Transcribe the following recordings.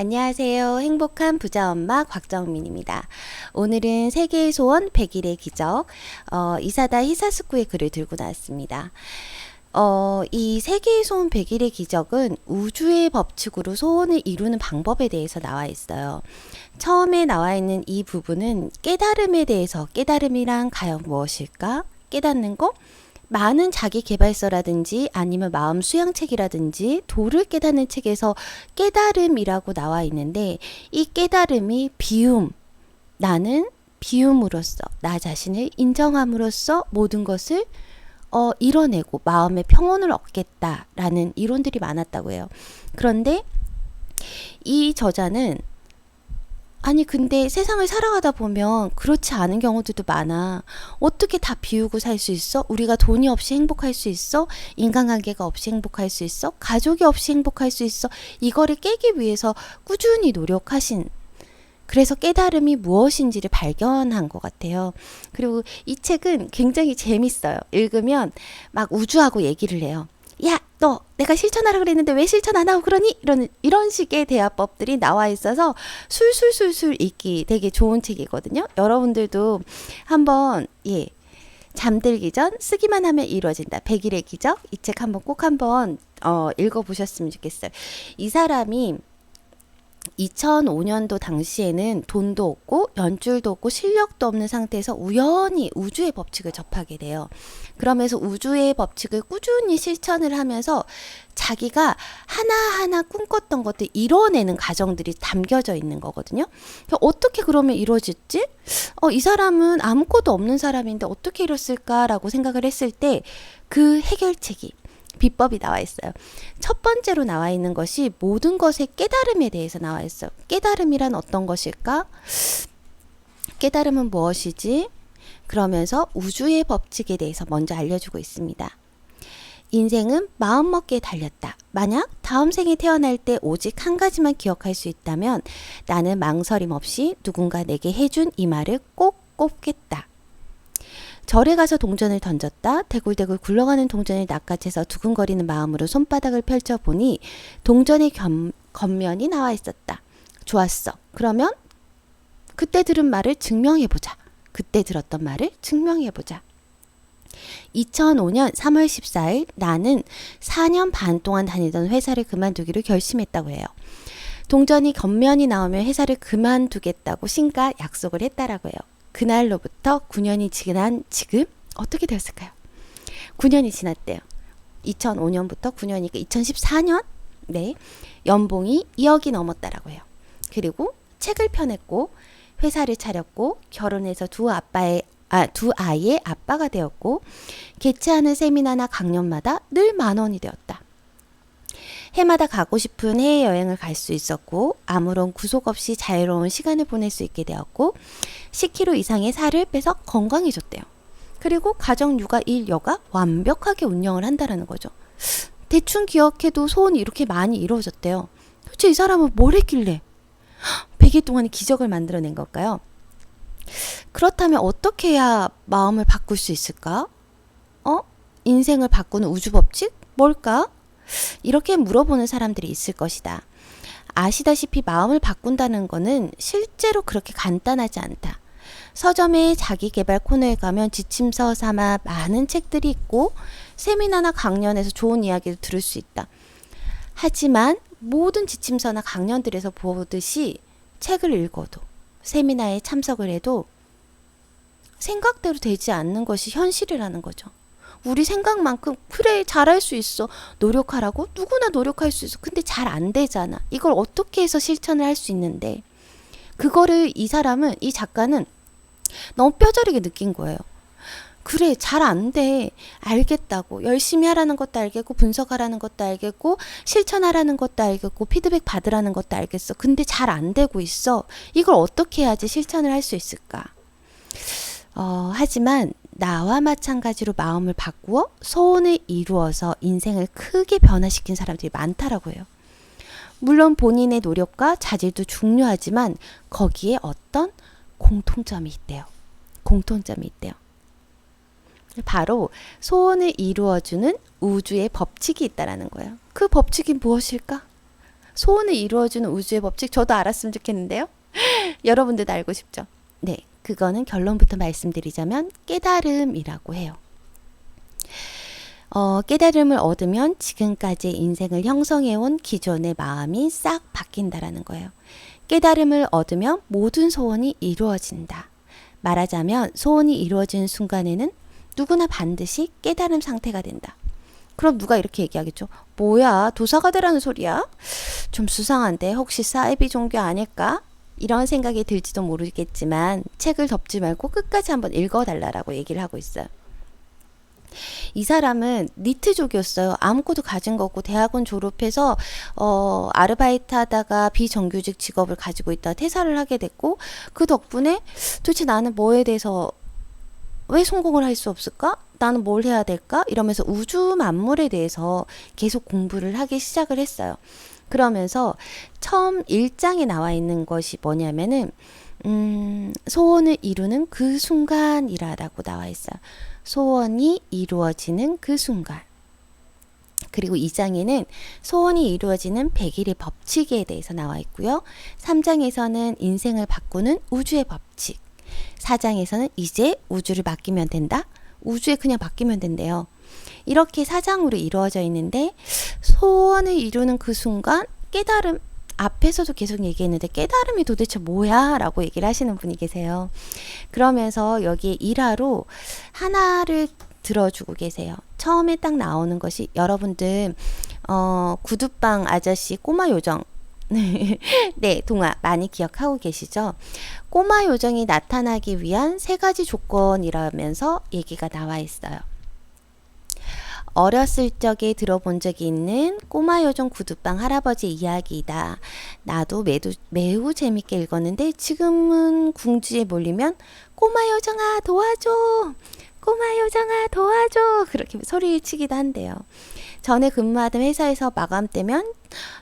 안녕하세요. 행복한 부자 엄마 곽정민입니다. 오늘은 세계의 소원 100일의 기적 이사다 히사스쿠의 글을 들고 나왔습니다. 이 세계의 소원 100일의 기적은 우주의 법칙으로 소원을 이루는 방법에 대해서 나와 있어요. 처음에 나와 있는 이 부분은 깨달음에 대해서, 깨달음이란 과연 무엇일까? 깨닫는 거? 많은 자기 개발서라든지 아니면 마음 수양책이라든지 도를 깨닫는 책에서 깨달음이라고 나와 있는데, 이 깨달음이 비움, 나는 비움으로써 나 자신을 인정함으로써 모든 것을 이뤄내고 마음의 평온을 얻겠다라는 이론들이 많았다고 해요. 그런데 이 저자는 아니 근데 세상을 살아가다 보면 그렇지 않은 경우들도 많아. 어떻게 다 비우고 살 수 있어? 우리가 돈이 없이 행복할 수 있어? 인간관계가 없이 행복할 수 있어? 가족이 없이 행복할 수 있어? 이거를 깨기 위해서 꾸준히 노력하신, 그래서 깨달음이 무엇인지를 발견한 것 같아요. 그리고 이 책은 굉장히 재밌어요. 읽으면 막 우주하고 얘기를 해요. 야, 너 내가 실천하라 그랬는데 왜 실천 안 하고 그러니? 이런 식의 대화법들이 나와 있어서 술술술술 읽기 되게 좋은 책이거든요. 여러분들도 한번 잠들기 전 쓰기만 하면 이루어진다. 100일의 기적, 이 책 한번 읽어보셨으면 좋겠어요. 이 사람이 2005년도 당시에는 돈도 없고 연줄도 없고 실력도 없는 상태에서 우연히 우주의 법칙을 접하게 돼요. 그러면서 우주의 법칙을 꾸준히 실천을 하면서 자기가 하나하나 꿈꿨던 것들 이뤄내는 과정들이 담겨져 있는 거거든요. 어떻게 그러면 이루어질지? 이 사람은 아무것도 없는 사람인데 어떻게 이뤘을까라고 생각을 했을 때 그 해결책이, 비법이 나와 있어요. 첫 번째로 나와 있는 것이 모든 것의 깨달음에 대해서 나와 있어요. 깨달음이란 어떤 것일까? 깨달음은 무엇이지? 그러면서 우주의 법칙에 대해서 먼저 알려주고 있습니다. 인생은 마음먹기에 달렸다. 만약 다음 생에 태어날 때 오직 한 가지만 기억할 수 있다면 나는 망설임 없이 누군가 내게 해준 이 말을 꼭 꼽겠다. 절에 가서 동전을 던졌다. 대굴대굴 굴러가는 동전을 낚아채서 두근거리는 마음으로 손바닥을 펼쳐보니 동전의 겉면이 나와 있었다. 좋았어. 그러면 그때 들은 말을 증명해보자. 그때 들었던 말을 증명해보자. 2005년 3월 14일 나는 4년 반 동안 다니던 회사를 그만두기로 결심했다고 해요. 동전이 겉면이 나오면 회사를 그만두겠다고 신과 약속을 했다라고 해요. 그날로부터 9년이 지난 지금 어떻게 되었을까요? 9년이 지났대요. 2005년부터 9년이니까 2014년? 네. 연봉이 2억이 넘었다라고 해요. 그리고 책을 펴냈고 회사를 차렸고 결혼해서 두 아이의 아빠가 되었고 개최하는 세미나나 강연마다 늘 10,000원이 되었다. 해마다 가고 싶은 해외여행을 갈 수 있었고 아무런 구속 없이 자유로운 시간을 보낼 수 있게 되었고 10kg 이상의 살을 빼서 건강해졌대요. 그리고 가정, 육아, 일, 여가 완벽하게 운영을 한다라는 거죠. 대충 기억해도 소원이 이렇게 많이 이루어졌대요. 도대체 이 사람은 뭘 했길래 100일 동안의 기적을 만들어낸 걸까요? 그렇다면 어떻게 해야 마음을 바꿀 수 있을까? 인생을 바꾸는 우주법칙? 뭘까? 이렇게 물어보는 사람들이 있을 것이다. 아시다시피 마음을 바꾼다는 거는 실제로 그렇게 간단하지 않다. 서점에 자기개발 코너에 가면 지침서 삼아 많은 책들이 있고 세미나나 강연에서 좋은 이야기를 들을 수 있다. 하지만 모든 지침서나 강연들에서 보듯이 책을 읽어도 세미나에 참석을 해도 생각대로 되지 않는 것이 현실이라는 거죠. 우리 생각만큼 그래 잘할 수 있어. 노력하라고? 누구나 노력할 수 있어. 근데 잘 안 되잖아. 이걸 어떻게 해서 실천을 할 수 있는데 그거를 이 작가는 너무 뼈저리게 느낀 거예요. 그래 잘 안 돼. 알겠다고. 열심히 하라는 것도 알겠고 분석하라는 것도 알겠고 실천하라는 것도 알겠고 피드백 받으라는 것도 알겠어. 근데 잘 안 되고 있어. 이걸 어떻게 해야지 실천을 할 수 있을까? 하지만 나와 마찬가지로 마음을 바꾸어 소원을 이루어서 인생을 크게 변화시킨 사람들이 많다라고 해요. 물론 본인의 노력과 자질도 중요하지만 거기에 어떤 공통점이 있대요. 바로 소원을 이루어주는 우주의 법칙이 있다라는 거예요. 그 법칙이 무엇일까? 소원을 이루어주는 우주의 법칙 저도 알았으면 좋겠는데요. 여러분들도 알고 싶죠? 네, 그거는 결론부터 말씀드리자면 깨달음이라고 해요. 깨달음을 얻으면 지금까지 인생을 형성해온 기존의 마음이 싹 바뀐다라는 거예요. 깨달음을 얻으면 모든 소원이 이루어진다. 말하자면 소원이 이루어지는 순간에는 누구나 반드시 깨달음 상태가 된다. 그럼 누가 이렇게 얘기하겠죠? 뭐야, 도사가 되라는 소리야? 좀 수상한데 혹시 사이비 종교 아닐까? 이런 생각이 들지도 모르겠지만 책을 덮지 말고 끝까지 한번 읽어달라고 얘기를 하고 있어요. 이 사람은 니트족이었어요. 아무것도 가진 거 없고 대학원 졸업해서 아르바이트 하다가 비정규직 직업을 가지고 있다 퇴사를 하게 됐고, 그 덕분에 도대체 나는 뭐에 대해서 왜 성공을 할 수 없을까? 나는 뭘 해야 될까? 이러면서 우주 만물에 대해서 계속 공부를 하기 시작을 했어요. 그러면서 처음 1장에 나와 있는 것이 뭐냐면은 소원을 이루는 그 순간이라고 나와 있어요. 소원이 이루어지는 그 순간. 그리고 2장에는 소원이 이루어지는 100일의 법칙에 대해서 나와 있고요. 3장에서는 인생을 바꾸는 우주의 법칙. 4장에서는 이제 우주를 맡기면 된다. 우주에 그냥 맡기면 된대요. 이렇게 4장으로 이루어져 있는데, 소원을 이루는 그 순간 깨달음, 앞에서도 계속 얘기했는데 깨달음이 도대체 뭐야? 라고 얘기를 하시는 분이 계세요. 그러면서 여기에 일화로 하나를 들어주고 계세요. 처음에 딱 나오는 것이, 여러분들 구두방 아저씨 꼬마 요정 네, 동화 많이 기억하고 계시죠? 꼬마 요정이 나타나기 위한 3가지 조건이라면서 얘기가 나와 있어요. 어렸을 적에 들어본 적이 있는 꼬마 요정 구두방 할아버지 이야기이다. 나도 매우 재밌게 읽었는데 지금은 궁지에 몰리면 꼬마 요정아 도와줘! 꼬마 요정아 도와줘! 그렇게 소리치기도 한대요. 전에 근무하던 회사에서 마감 때면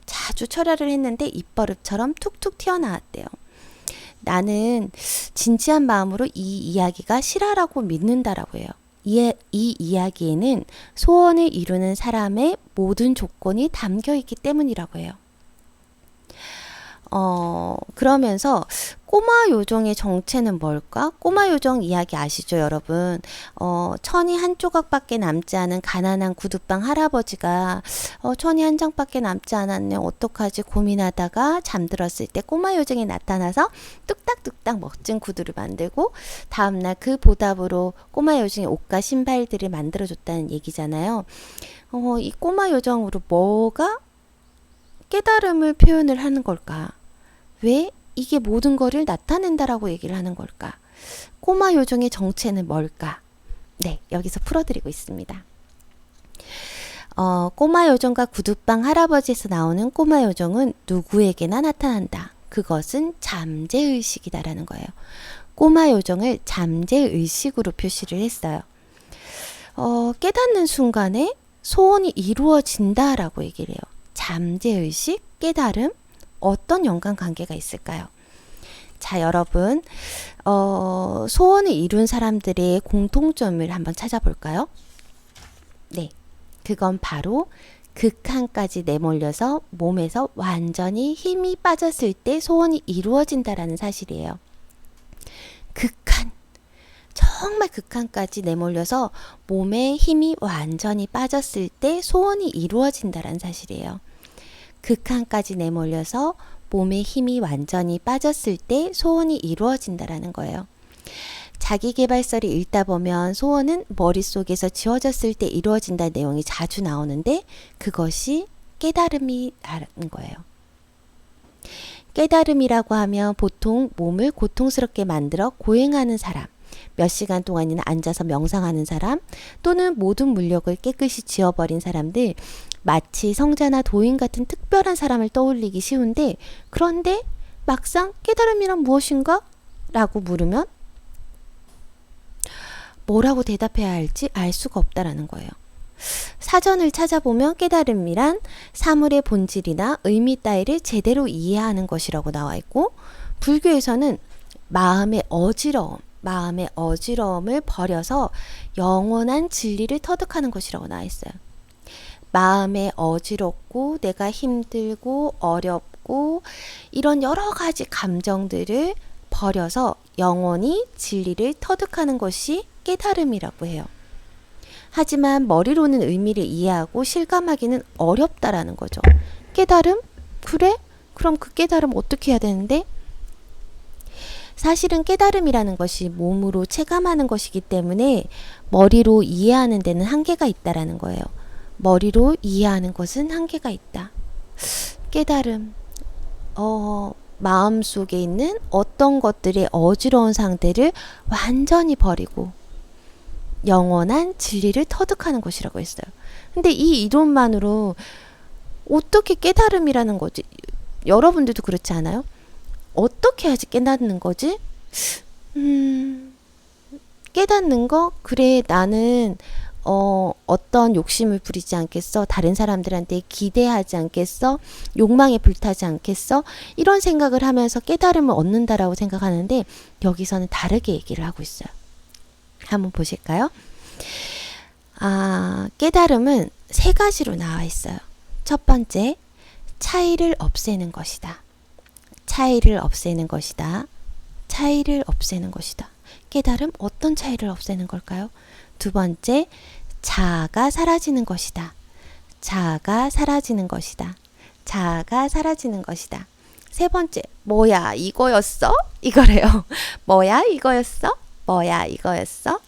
자주 철야를 했는데 입버릇처럼 툭툭 튀어나왔대요. 나는 진지한 마음으로 이 이야기가 실화라고 믿는다라고 해요. 이 이야기에는 소원을 이루는 사람의 모든 조건이 담겨 있기 때문이라고 해요. 그러면서 꼬마 요정의 정체는 뭘까? 꼬마 요정 이야기 아시죠, 여러분? 천이 한 조각밖에 남지 않은 가난한 구두방 할아버지가 천이 한 장밖에 남지 않았네, 어떡하지 고민하다가 잠들었을 때 꼬마 요정이 나타나서 뚝딱뚝딱 멋진 구두를 만들고 다음날 그 보답으로 꼬마 요정의 옷과 신발들을 만들어줬다는 얘기잖아요. 이 꼬마 요정으로 뭐가 깨달음을 표현을 하는 걸까? 왜 이게 모든 거를 나타낸다라고 얘기를 하는 걸까? 꼬마 요정의 정체는 뭘까? 네, 여기서 풀어드리고 있습니다. 꼬마 요정과 구두방 할아버지에서 나오는 꼬마 요정은 누구에게나 나타난다. 그것은 잠재의식이다라는 거예요. 꼬마 요정을 잠재의식으로 표시를 했어요. 깨닫는 순간에 소원이 이루어진다라고 얘기를 해요. 잠재의식, 깨달음, 어떤 연관관계가 있을까요? 자, 여러분, 소원을 이룬 사람들의 공통점을 한번 찾아볼까요? 네, 그건 바로 극한까지 내몰려서 몸에서 완전히 힘이 빠졌을 때 소원이 이루어진다라는 사실이에요. 극한, 정말 극한까지 내몰려서 몸에 힘이 완전히 빠졌을 때 소원이 이루어진다라는 사실이에요. 극한까지 내몰려서 몸에 힘이 완전히 빠졌을 때 소원이 이루어진다라는 거예요. 자기계발서를 읽다 보면 소원은 머릿속에서 지워졌을 때 이루어진다는 내용이 자주 나오는데 그것이 깨달음이라는 거예요. 깨달음이라고 하면 보통 몸을 고통스럽게 만들어 고행하는 사람, 몇 시간 동안이나 앉아서 명상하는 사람, 또는 모든 물욕을 깨끗이 지워버린 사람들, 마치 성자나 도인 같은 특별한 사람을 떠올리기 쉬운데, 그런데 막상 깨달음이란 무엇인가? 라고 물으면 뭐라고 대답해야 할지 알 수가 없다라는 거예요. 사전을 찾아보면 깨달음이란 사물의 본질이나 의미 따위를 제대로 이해하는 것이라고 나와 있고, 불교에서는 마음의 어지러움을 버려서 영원한 진리를 터득하는 것이라고 나와 있어요. 마음에 어지럽고 내가 힘들고 어렵고 이런 여러 가지 감정들을 버려서 영원히 진리를 터득하는 것이 깨달음이라고 해요. 하지만 머리로는 의미를 이해하고 실감하기는 어렵다라는 거죠. 깨달음? 그래? 그럼 그 깨달음 어떻게 해야 되는데? 사실은 깨달음이라는 것이 몸으로 체감하는 것이기 때문에 머리로 이해하는 데는 한계가 있다라는 거예요. 머리로 이해하는 것은 한계가 있다. 깨달음. 마음속에 있는 어떤 것들의 어지러운 상태를 완전히 버리고 영원한 진리를 터득하는 것이라고 했어요. 근데 이 이론만으로 어떻게 깨달음이라는 거지? 여러분들도 그렇지 않아요? 어떻게 해야지 깨닫는 거지? 깨닫는 거? 그래, 나는 어떤 욕심을 부리지 않겠어? 다른 사람들한테 기대하지 않겠어? 욕망에 불타지 않겠어? 이런 생각을 하면서 깨달음을 얻는다라고 생각하는데 여기서는 다르게 얘기를 하고 있어요. 한번 보실까요? 깨달음은 세 가지로 나와 있어요. 첫 번째, 차이를 없애는 것이다. 차이를 없애는 것이다. 차이를 없애는 것이다. 깨달음, 어떤 차이를 없애는 걸까요? 두 번째, 자아가 사라지는 것이다. 자아가 사라지는 것이다. 자아가 사라지는 것이다. 세 번째, 뭐야 이거였어? 이거래요. 뭐야 이거였어? 뭐야 이거였어?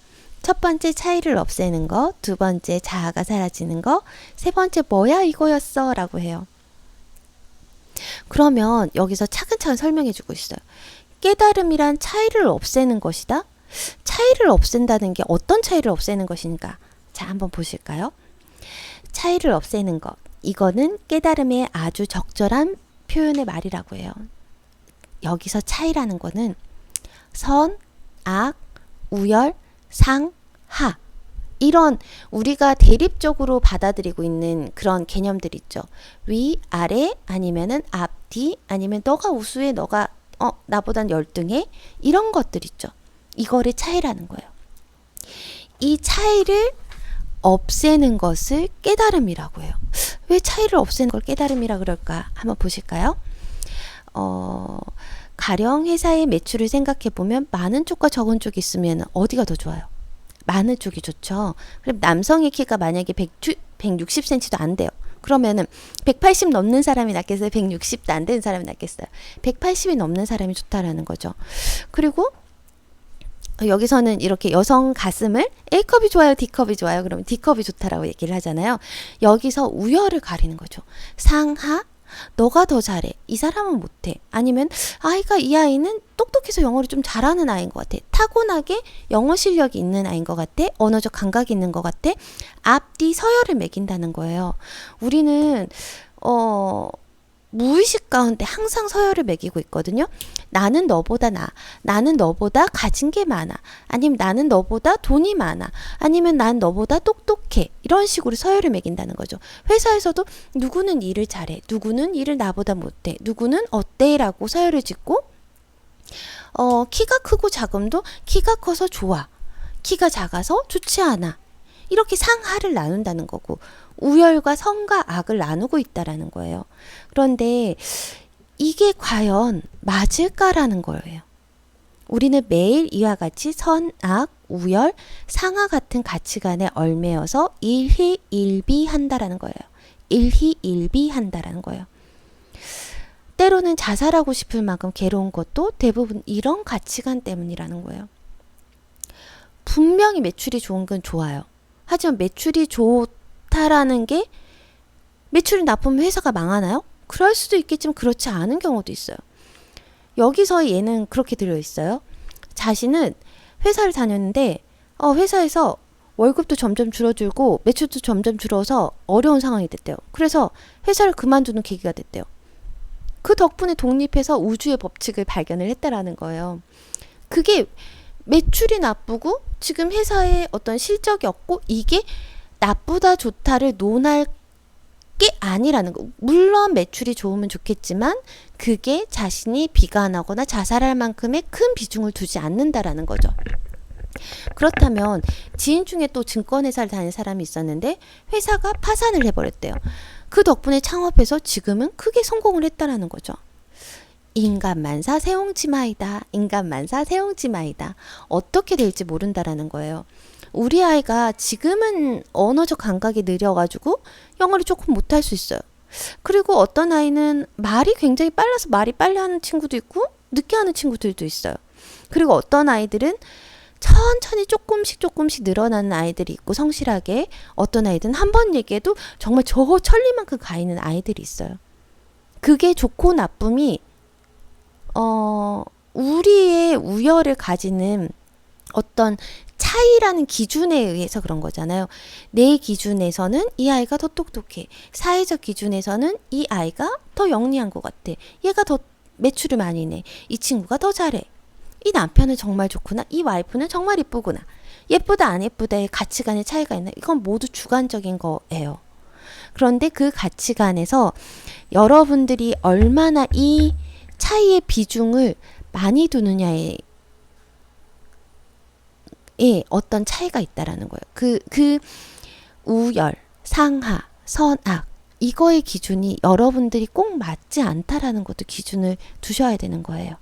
첫 번째 차이를 없애는 거, 두 번째 자아가 사라지는 거, 세 번째 뭐야 이거였어? 라고 해요. 그러면 여기서 차근차근 설명해 주고 있어요. 깨달음이란 차이를 없애는 것이다. 차이를 없앤다는 게 어떤 차이를 없애는 것인가? 자, 한번 보실까요? 차이를 없애는 것. 이거는 깨달음의 아주 적절한 표현의 말이라고 해요. 여기서 차이라는 거는 선, 악, 우열, 상, 하. 이런 우리가 대립적으로 받아들이고 있는 그런 개념들 있죠. 위, 아래, 아니면은 앞, 뒤, 아니면 너가 우수해, 너가 나보단 열등해. 이런 것들 있죠. 이거를 차이라는 거예요. 이 차이를 없애는 것을 깨달음이라고 해요. 왜 차이를 없애는 걸 깨달음이라 그럴까? 한번 보실까요? 가령 회사의 매출을 생각해 보면 많은 쪽과 적은 쪽이 있으면 어디가 더 좋아요? 많은 쪽이 좋죠. 그럼 남성의 키가 만약에 160cm도 안 돼요. 그러면은 180 넘는 사람이 낫겠어요? 160도 안 되는 사람이 낫겠어요? 180이 넘는 사람이 좋다라는 거죠. 그리고 여기서는 이렇게 여성 가슴을 A컵이 좋아요, D컵이 좋아요? 그러면 D컵이 좋다라고 얘기를 하잖아요. 여기서 우열을 가리는 거죠. 상하, 너가 더 잘해. 이 사람은 못해. 아니면 이 아이는 똑똑해서 영어를 좀 잘하는 아이인 것 같아. 타고나게 영어 실력이 있는 아이인 것 같아. 언어적 감각이 있는 것 같아. 앞뒤 서열을 매긴다는 거예요. 우리는 무의식 가운데 항상 서열을 매기고 있거든요. 나는 너보다 나는 너보다 가진 게 많아. 아니면 나는 너보다 돈이 많아. 아니면 난 너보다 똑똑해. 이런 식으로 서열을 매긴다는 거죠. 회사에서도 누구는 일을 잘해. 누구는 일을 나보다 못해. 누구는 어때? 라고 서열을 짓고 키가 크고 작음도 키가 커서 좋아. 키가 작아서 좋지 않아. 이렇게 상하를 나눈다는 거고 우열과 선과 악을 나누고 있다라는 거예요. 그런데 이게 과연 맞을까라는 거예요. 우리는 매일 이와 같이 선, 악, 우열, 상하 같은 가치관에 얽매여서 일희일비한다라는 거예요. 일희일비한다라는 거예요. 때로는 자살하고 싶을 만큼 괴로운 것도 대부분 이런 가치관 때문이라는 거예요. 분명히 매출이 좋은 건 좋아요. 하지만 매출이 좋다라는 게 매출이 나쁘면 회사가 망하나요? 그럴 수도 있겠지만 그렇지 않은 경우도 있어요. 여기서 얘는 그렇게 들어있어요. 자신은 회사를 다녔는데 회사에서 월급도 점점 줄어들고 매출도 점점 줄어서 어려운 상황이 됐대요. 그래서 회사를 그만두는 계기가 됐대요. 그 덕분에 독립해서 우주의 법칙을 발견을 했다라는 거예요. 그게 매출이 나쁘고 지금 회사에 어떤 실적이 없고 이게 나쁘다 좋다를 논할 게 아니라는 거. 물론 매출이 좋으면 좋겠지만 그게 자신이 비관하거나 자살할 만큼의 큰 비중을 두지 않는다라는 거죠. 그렇다면 지인 중에 또 증권회사를 다니는 사람이 있었는데 회사가 파산을 해버렸대요. 그 덕분에 창업해서 지금은 크게 성공을 했다라는 거죠. 인간만사 세옹지마이다. 인간만사 세옹지마이다. 어떻게 될지 모른다라는 거예요. 우리 아이가 지금은 언어적 감각이 느려가지고 영어를 조금 못할 수 있어요. 그리고 어떤 아이는 말이 굉장히 빨라서 말이 빨리 하는 친구도 있고 늦게 하는 친구들도 있어요. 그리고 어떤 아이들은 천천히 조금씩 늘어나는 아이들이 있고 성실하게, 어떤 아이들은 한 번 얘기해도 정말 저 천리만큼 가 있는 아이들이 있어요. 그게 좋고 나쁨이 우리의 우열을 가지는 어떤 차이라는 기준에 의해서 그런 거잖아요. 내 기준에서는 이 아이가 더 똑똑해. 사회적 기준에서는 이 아이가 더 영리한 것 같아. 얘가 더 매출을 많이 내. 이 친구가 더 잘해. 이 남편은 정말 좋구나. 이 와이프는 정말 이쁘구나. 예쁘다 안 예쁘다의 가치관의 차이가 있나. 이건 모두 주관적인 거예요. 그런데 그 가치관에서 여러분들이 얼마나 이 차이의 비중을 많이 두느냐에 어떤 차이가 있다라는 거예요. 그 우열, 상하, 선악 이거의 기준이 여러분들이 꼭 맞지 않다라는 것도 기준을 두셔야 되는 거예요.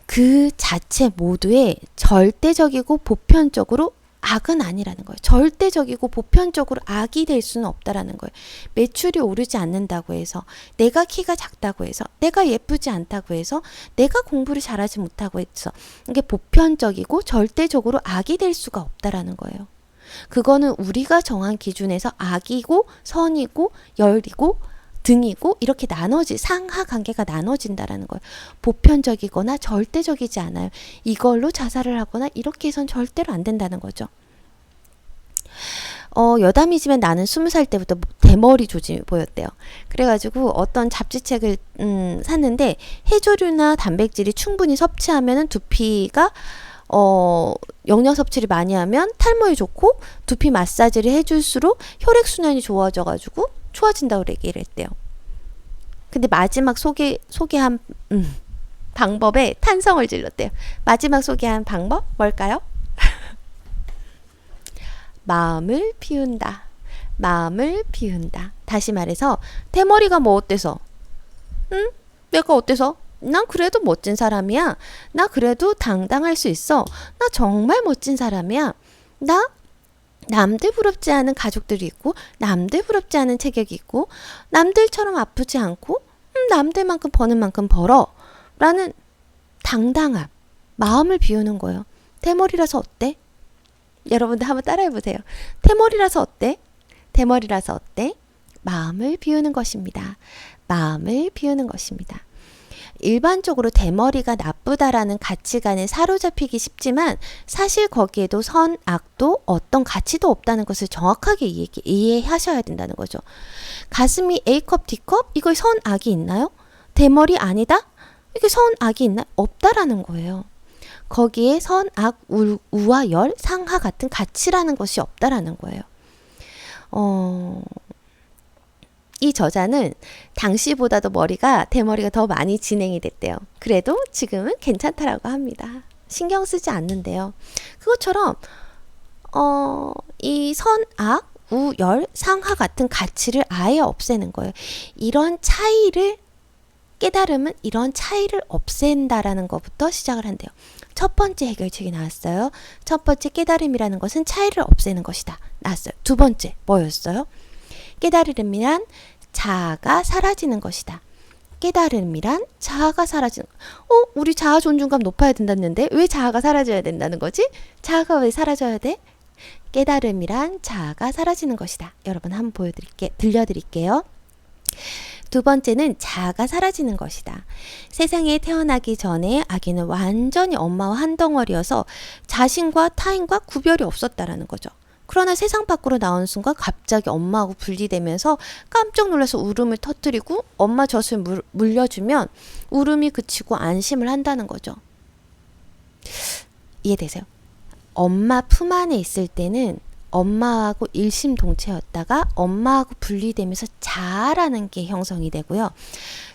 그 자체 모두에 절대적이고 보편적으로 악은 아니라는 거예요. 절대적이고 보편적으로 악이 될 수는 없다라는 거예요. 매출이 오르지 않는다고 해서, 내가 키가 작다고 해서, 내가 예쁘지 않다고 해서, 내가 공부를 잘하지 못하고 해서 이게 보편적이고 절대적으로 악이 될 수가 없다라는 거예요. 그거는 우리가 정한 기준에서 악이고 선이고 열이고 등이고 이렇게 상하 관계가 나눠진다라는 거예요. 보편적이거나 절대적이지 않아요. 이걸로 자살을 하거나 이렇게 해선 절대로 안 된다는 거죠. 여담이지만 나는 20살 때부터 대머리 조짐이 보였대요. 그래가지고 어떤 잡지책을 샀는데 해조류나 단백질이 충분히 섭취하면 두피가 영양 섭취를 많이 하면 탈모에 좋고, 두피 마사지를 해줄수록 혈액순환이 좋아져가지고 좋아진다고 얘기를 했대요. 근데 마지막 소개한 방법에 탄성을 질렀대요. 마지막 소개한 방법 뭘까요? 마음을 비운다. 마음을 비운다. 다시 말해서 대머리가 뭐 어때서? 내가 어때서? 난 그래도 멋진 사람이야. 나 그래도 당당할 수 있어. 나 정말 멋진 사람이야. 나 남들 부럽지 않은 가족들이 있고, 남들 부럽지 않은 체격이 있고, 남들처럼 아프지 않고, 남들만큼 버는 만큼 벌어 라는 당당함, 마음을 비우는 거예요. 대머리라서 어때? 여러분들 한번 따라해 보세요. 대머리라서 어때? 대머리라서 어때? 마음을 비우는 것입니다. 마음을 비우는 것입니다. 일반적으로 대머리가 나쁘다라는 가치관에 사로잡히기 쉽지만 사실 거기에도 선, 악도 어떤 가치도 없다는 것을 정확하게 이해하셔야 된다는 거죠. 가슴이 A컵, D컵? 이거에 선, 악이 있나요? 대머리 아니다? 이게 선, 악이 있나? 없다라는 거예요. 거기에 선, 악, 우와, 열, 상하 같은 가치라는 것이 없다라는 거예요. 이 저자는 당시보다도 대머리가 더 많이 진행이 됐대요. 그래도 지금은 괜찮다라고 합니다. 신경 쓰지 않는데요. 그것처럼 이 선, 악, 우, 열, 상하 같은 가치를 아예 없애는 거예요. 이런 차이를 깨달으면 이런 차이를 없앤다라는 것부터 시작을 한대요. 첫 번째 해결책이 나왔어요. 첫 번째 깨달음이라는 것은 차이를 없애는 것이다. 나왔어요. 두 번째 뭐였어요? 깨달음이란 자아가 사라지는 것이다. 깨달음이란 자아가 사라지는 우리 자아 존중감 높아야 된다는데 왜 자아가 사라져야 된다는 거지? 자아가 왜 사라져야 돼? 깨달음이란 자아가 사라지는 것이다. 여러분 한번 들려드릴게요. 두 번째는 자아가 사라지는 것이다. 세상에 태어나기 전에 아기는 완전히 엄마와 한 덩어리여서 자신과 타인과 구별이 없었다라는 거죠. 그러나 세상 밖으로 나온 순간 갑자기 엄마하고 분리되면서 깜짝 놀라서 울음을 터뜨리고 엄마 젖을 물려주면 울음이 그치고 안심을 한다는 거죠. 이해되세요? 엄마 품 안에 있을 때는 엄마하고 일심동체였다가 엄마하고 분리되면서 자아라는 게 형성이 되고요.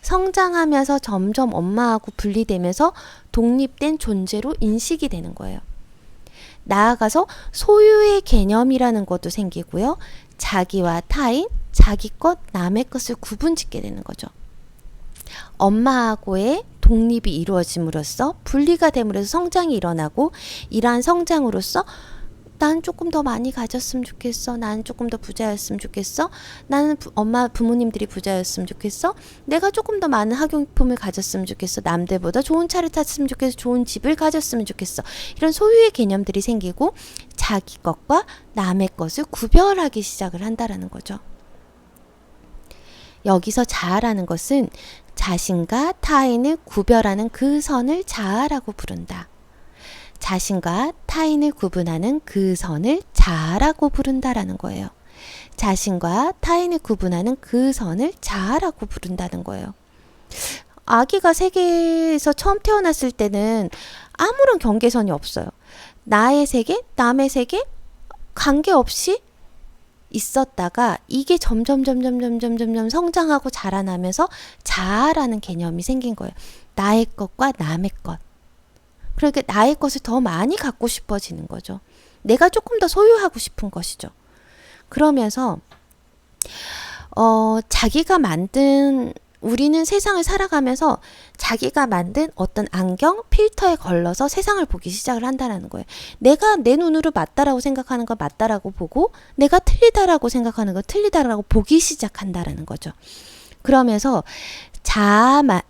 성장하면서 점점 엄마하고 분리되면서 독립된 존재로 인식이 되는 거예요. 나아가서 소유의 개념이라는 것도 생기고요. 자기와 타인, 자기 것, 남의 것을 구분짓게 되는 거죠. 엄마하고의 독립이 이루어짐으로써 분리가 됨으로써 성장이 일어나고, 이러한 성장으로써 난 조금 더 많이 가졌으면 좋겠어. 나는 조금 더 부자였으면 좋겠어. 나는 부모님들이 부자였으면 좋겠어. 내가 조금 더 많은 학용품을 가졌으면 좋겠어. 남들보다 좋은 차를 탔으면 좋겠어. 좋은 집을 가졌으면 좋겠어. 이런 소유의 개념들이 생기고 자기 것과 남의 것을 구별하기 시작을 한다라는 거죠. 여기서 자아라는 것은 자신과 타인을 구별하는 그 선을 자아라고 부른다. 자신과 타인을 구분하는 그 선을 자아라고 부른다라는 거예요. 자신과 타인을 구분하는 그 선을 자아라고 부른다는 거예요. 아기가 세계에서 처음 태어났을 때는 아무런 경계선이 없어요. 나의 세계, 남의 세계 관계없이 있었다가 이게 점점 성장하고 자라나면서 자아라는 개념이 생긴 거예요. 나의 것과 남의 것. 그러니까 나의 것을 더 많이 갖고 싶어지는 거죠. 내가 조금 더 소유하고 싶은 것이죠. 그러면서 자기가 만든, 우리는 세상을 살아가면서 자기가 만든 어떤 안경, 필터에 걸러서 세상을 보기 시작을 한다는 거예요. 내가 내 눈으로 맞다라고 생각하는 걸 맞다라고 보고, 내가 틀리다라고 생각하는 걸 틀리다라고 보기 시작한다는 거죠. 그러면서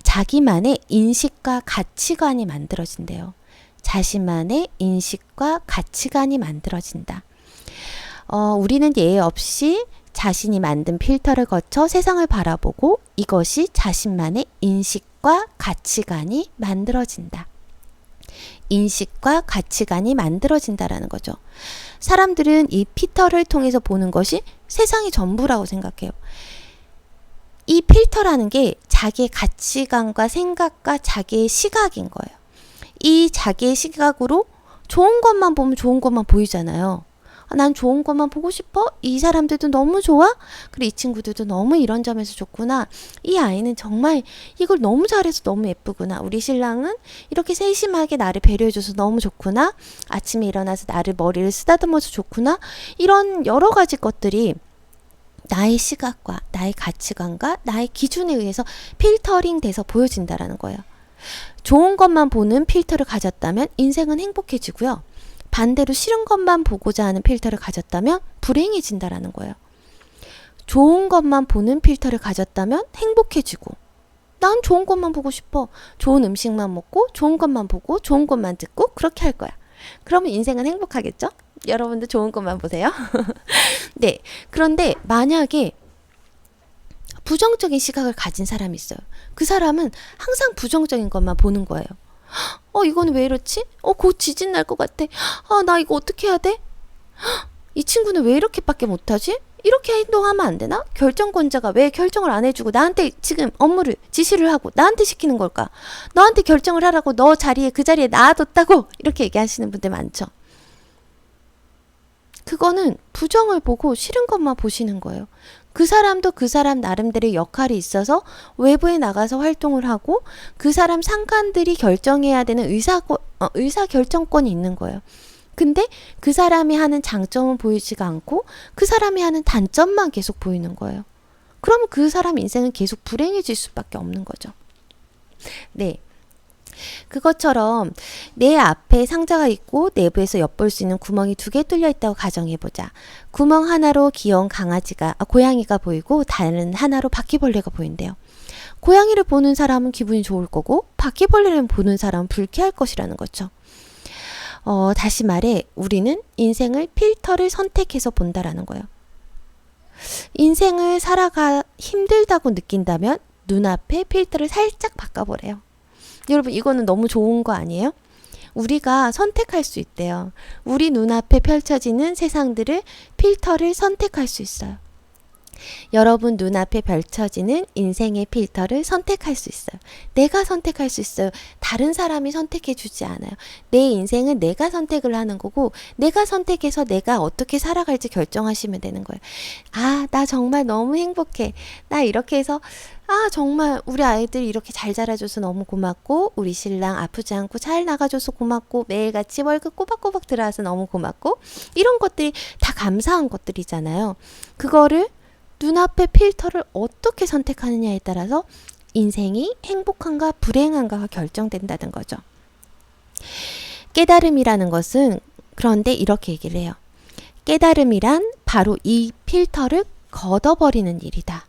자기만의 인식과 가치관이 만들어진대요. 자신만의 인식과 가치관이 만들어진다. 우리는 예외 없이 자신이 만든 필터를 거쳐 세상을 바라보고 이것이 자신만의 인식과 가치관이 만들어진다. 인식과 가치관이 만들어진다라는 거죠. 사람들은 이 필터를 통해서 보는 것이 세상이 전부라고 생각해요. 이 필터라는 게 자기의 가치관과 생각과 자기의 시각인 거예요. 이 자기의 시각으로 좋은 것만 보면 좋은 것만 보이잖아요. 난 좋은 것만 보고 싶어? 이 사람들도 너무 좋아? 그리고 이 친구들도 너무 이런 점에서 좋구나. 이 아이는 정말 이걸 너무 잘해서 너무 예쁘구나. 우리 신랑은 이렇게 세심하게 나를 배려해줘서 너무 좋구나. 아침에 일어나서 나를 머리를 쓰다듬어서 좋구나. 이런 여러 가지 것들이 나의 시각과 나의 가치관과 나의 기준에 의해서 필터링 돼서 보여진다라는 거예요. 좋은 것만 보는 필터를 가졌다면 인생은 행복해지고요. 반대로 싫은 것만 보고자 하는 필터를 가졌다면 불행해진다라는 거예요. 좋은 것만 보는 필터를 가졌다면 행복해지고, 난 좋은 것만 보고 싶어. 좋은 음식만 먹고 좋은 것만 보고 좋은 것만 듣고 그렇게 할 거야. 그러면 인생은 행복하겠죠? 여러분도 좋은 것만 보세요. 네. 그런데 만약에 부정적인 시각을 가진 사람이 있어요. 그 사람은 항상 부정적인 것만 보는 거예요. 이거는 왜 이렇지? 곧 지진 날 것 같아. 나 이거 어떻게 해야 돼? 이 친구는 왜 이렇게밖에 못하지? 이렇게 행동하면 안 되나? 결정권자가 왜 결정을 안 해주고 나한테 지금 업무를 지시를 하고 나한테 시키는 걸까? 너한테 결정을 하라고 너 자리에 그 자리에 놔뒀다고 이렇게 얘기하시는 분들 많죠. 그거는 부정을 보고 싫은 것만 보시는 거예요. 그 사람도 그 사람 나름대로의 역할이 있어서 외부에 나가서 활동을 하고 그 사람 상관들이 결정해야 되는 의사결정권이 있는 거예요. 근데 그 사람이 하는 장점은 보이지가 않고 그 사람이 하는 단점만 계속 보이는 거예요. 그러면 그 사람 인생은 계속 불행해질 수밖에 없는 거죠. 네. 그것처럼 내 앞에 상자가 있고 내부에서 엿볼 수 있는 구멍이 2개 뚫려 있다고 가정해보자. 구멍 하나로 귀여운 고양이가 보이고 다른 하나로 바퀴벌레가 보인대요. 고양이를 보는 사람은 기분이 좋을 거고 바퀴벌레를 보는 사람은 불쾌할 것이라는 거죠. 다시 말해 우리는 인생을 필터를 선택해서 본다라는 거예요. 인생을 살아가 힘들다고 느낀다면 눈앞에 필터를 살짝 바꿔보래요. 여러분 이거는 너무 좋은 거 아니에요? 우리가 선택할 수 있대요. 우리 눈앞에 펼쳐지는 세상들을 필터를 선택할 수 있어요. 여러분 눈앞에 펼쳐지는 인생의 필터를 선택할 수 있어요. 내가 선택할 수 있어요. 다른 사람이 선택해 주지 않아요. 내 인생은 내가 선택을 하는 거고, 내가 선택해서 내가 어떻게 살아갈지 결정하시면 되는 거예요. 아, 나 정말 너무 행복해. 나 이렇게 해서 정말 우리 아이들 이렇게 잘 자라줘서 너무 고맙고, 우리 신랑 아프지 않고 잘 나가줘서 고맙고, 매일같이 월급 꼬박꼬박 들어와서 너무 고맙고, 이런 것들이 다 감사한 것들이잖아요. 그거를 눈앞의 필터를 어떻게 선택하느냐에 따라서 인생이 행복한가 불행한가가 결정된다는 거죠. 깨달음이라는 것은 그런데 이렇게 얘기를 해요. 깨달음이란 바로 이 필터를 걷어버리는 일이다.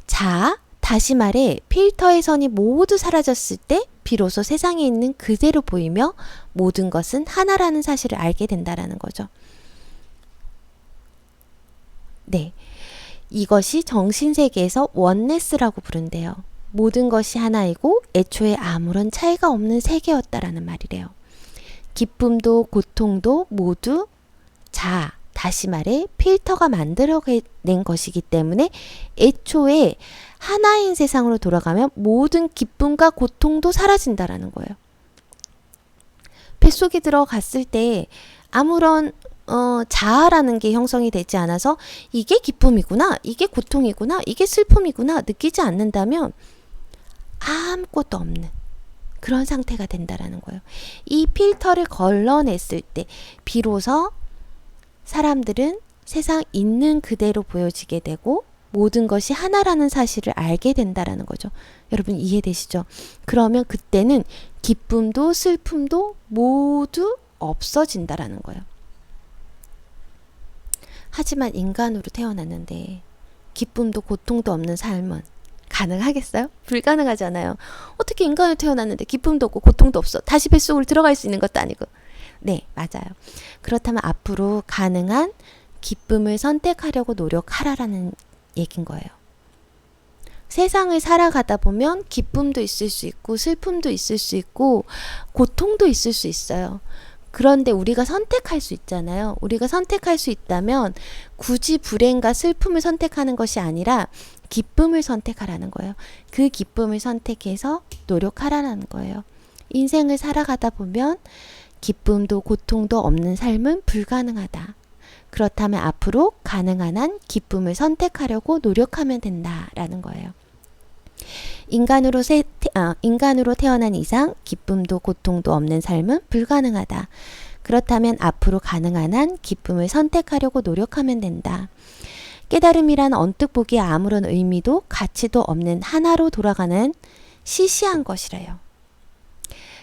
자, 다시 말해 필터의 선이 모두 사라졌을 때 비로소 세상에 있는 그대로 보이며 모든 것은 하나라는 사실을 알게 된다라는 거죠. 네. 이것이 정신세계에서 원네스라고 부른대요. 모든 것이 하나이고 애초에 아무런 차이가 없는 세계였다라는 말이래요. 기쁨도 고통도 모두 다시 말해 필터가 만들어낸 것이기 때문에 애초에 하나인 세상으로 돌아가면 모든 기쁨과 고통도 사라진다라는 거예요. 뱃속에 들어갔을 때 아무런 자아라는 게 형성이 되지 않아서 이게 기쁨이구나, 이게 고통이구나, 이게 슬픔이구나 느끼지 않는다면 아무것도 없는 그런 상태가 된다라는 거예요. 이 필터를 걸러냈을 때 비로소 사람들은 세상 있는 그대로 보여지게 되고 모든 것이 하나라는 사실을 알게 된다라는 거죠. 여러분 이해되시죠? 그러면 그때는 기쁨도 슬픔도 모두 없어진다라는 거예요. 하지만 인간으로 태어났는데 기쁨도 고통도 없는 삶은 가능하겠어요? 불가능하잖아요. 어떻게 인간으로 태어났는데 기쁨도 없고 고통도 없어. 다시 뱃속으로 들어갈 수 있는 것도 아니고. 네, 맞아요. 그렇다면 앞으로 가능한 기쁨을 선택하려고 노력하라라는 얘기인 거예요. 세상을 살아가다 보면 기쁨도 있을 수 있고 슬픔도 있을 수 있고 고통도 있을 수 있어요. 그런데 우리가 선택할 수 있잖아요. 우리가 선택할 수 있다면 굳이 불행과 슬픔을 선택하는 것이 아니라 기쁨을 선택하라는 거예요. 그 기쁨을 선택해서 노력하라는 거예요. 인생을 살아가다 보면 기쁨도 고통도 없는 삶은 불가능하다. 그렇다면 앞으로 가능한 한 기쁨을 선택하려고 노력하면 된다라는 거예요. 인간으로 태어난 이상 기쁨도 고통도 없는 삶은 불가능하다. 그렇다면 앞으로 가능한 한 기쁨을 선택하려고 노력하면 된다. 깨달음이란 언뜻 보기에 아무런 의미도 가치도 없는 하나로 돌아가는 시시한 것이래요.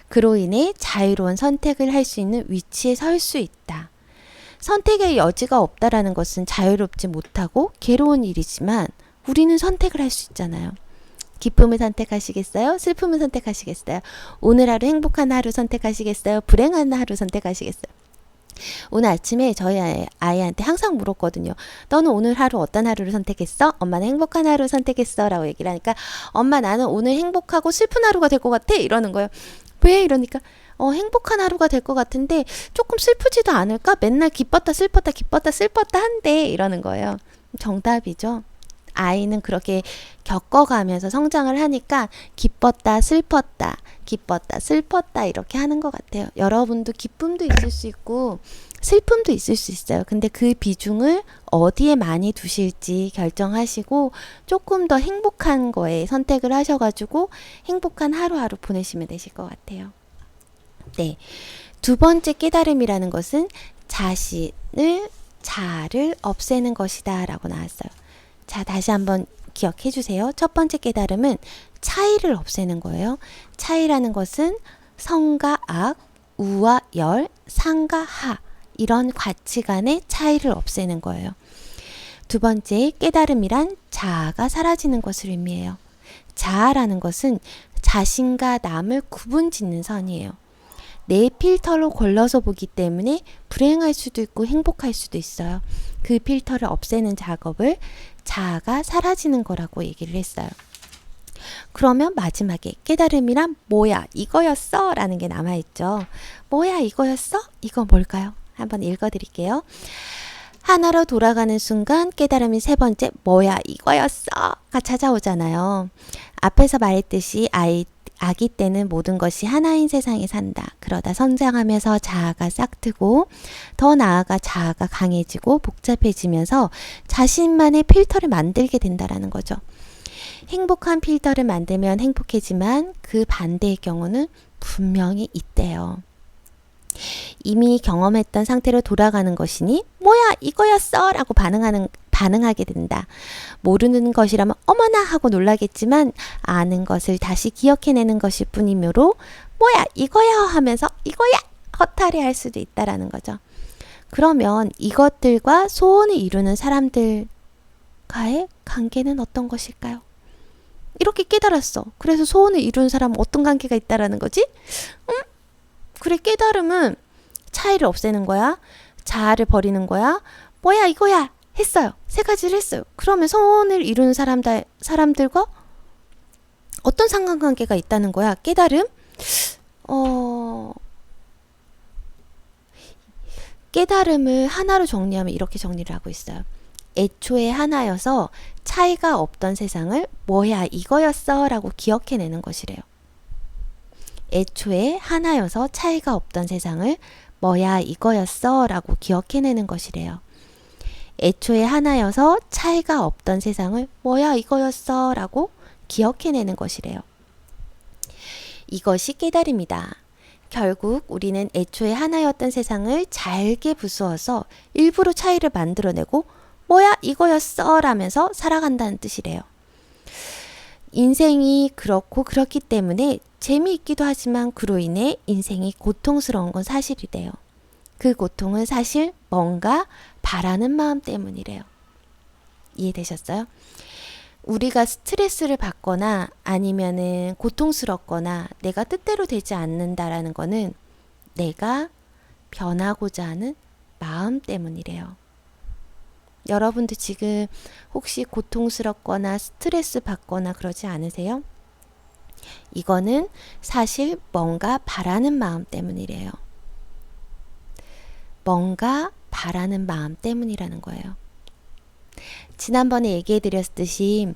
그로 인해 자유로운 선택을 할 수 있는 위치에 설 수 있다. 선택의 여지가 없다라는 것은 자유롭지 못하고 괴로운 일이지만 우리는 선택을 할 수 있잖아요. 기쁨을 선택하시겠어요? 슬픔을 선택하시겠어요? 오늘 하루 행복한 하루 선택하시겠어요? 불행한 하루 선택하시겠어요? 오늘 아침에 저희 아이한테 항상 물었거든요. 너는 오늘 하루 어떤 하루를 선택했어? 엄마는 행복한 하루 선택했어 라고 얘기를 하니까 엄마 나는 오늘 행복하고 슬픈 하루가 될 것 같아 이러는 거예요. 왜? 이러니까 행복한 하루가 될 것 같은데 조금 슬프지도 않을까? 맨날 기뻤다 슬펐다 기뻤다 슬펐다 한대 이러는 거예요. 정답이죠. 아이는 그렇게 겪어가면서 성장을 하니까 기뻤다 슬펐다 기뻤다 슬펐다 이렇게 하는 것 같아요. 여러분도 기쁨도 있을 수 있고 슬픔도 있을 수 있어요. 근데 그 비중을 어디에 많이 두실지 결정하시고 조금 더 행복한 거에 선택을 하셔가지고 행복한 하루하루 보내시면 되실 것 같아요. 네, 두 번째 깨달음이라는 것은 자아를 없애는 것이다 라고 나왔어요. 자, 다시 한번 기억해 주세요. 첫 번째 깨달음은 차이를 없애는 거예요. 차이라는 것은 성과 악, 우와 열, 상과 하 이런 가치관의 차이를 없애는 거예요. 두 번째 깨달음이란 자아가 사라지는 것을 의미해요. 자아라는 것은 자신과 남을 구분짓는 선이에요. 내 필터로 걸러서 보기 때문에 불행할 수도 있고 행복할 수도 있어요. 그 필터를 없애는 작업을 자아가 사라지는 거라고 얘기를 했어요. 그러면 마지막에 깨달음이란 뭐야 이거였어 라는 게 남아있죠. 뭐야 이거였어? 이거 뭘까요? 한번 읽어드릴게요. 하나로 돌아가는 순간 깨달음이 세 번째, 뭐야 이거였어 가 찾아오잖아요. 앞에서 말했듯이 아기 때는 모든 것이 하나인 세상에 산다. 그러다 성장하면서 자아가 싹트고 더 나아가 자아가 강해지고 복잡해지면서 자신만의 필터를 만들게 된다라는 거죠. 행복한 필터를 만들면 행복해지만 그 반대의 경우는 분명히 있대요. 이미 경험했던 상태로 돌아가는 것이니 뭐야 이거였어 라고 반응하게 된다. 모르는 것이라면 어머나 하고 놀라겠지만 아는 것을 다시 기억해내는 것일 뿐이므로 뭐야 이거야 하면서 이거야 허탈해할 수도 있다라는 거죠. 그러면 이것들과 소원을 이루는 사람들과의 관계는 어떤 것일까요? 이렇게 깨달았어. 그래서 소원을 이루는 사람은 어떤 관계가 있다라는 거지? 그래, 깨달음은 차이를 없애는 거야. 자아를 버리는 거야. 뭐야 이거야 했어요. 세 가지를 했어요. 그러면 소원을 이루는 사람들과 어떤 상관관계가 있다는 거야? 깨달음? 깨달음을 하나로 정리하면 이렇게 정리를 하고 있어요. 애초에 하나여서 차이가 없던 세상을 뭐야 이거였어 라고 기억해내는 것이래요. 애초에 하나여서 차이가 없던 세상을 뭐야 이거였어 라고 기억해내는 것이래요. 애초에 하나여서 차이가 없던 세상을 뭐야 이거였어 라고 기억해내는 것이래요. 이것이 깨달음이다. 결국 우리는 애초에 하나였던 세상을 잘게 부수어서 일부러 차이를 만들어내고 뭐야 이거였어 라면서 살아간다는 뜻이래요. 인생이 그렇기 때문에 재미있기도 하지만 그로 인해 인생이 고통스러운 건 사실이래요. 그 고통은 사실 뭔가 바라는 마음 때문이래요. 이해되셨어요? 우리가 스트레스를 받거나 아니면은 고통스럽거나 내가 뜻대로 되지 않는다라는 거는 내가 변하고자 하는 마음 때문이래요. 여러분들 지금 혹시 고통스럽거나 스트레스 받거나 그러지 않으세요? 이거는 사실 뭔가 바라는 마음 때문이래요. 뭔가 바라는 마음 때문이라는 거예요. 지난번에 얘기해 드렸듯이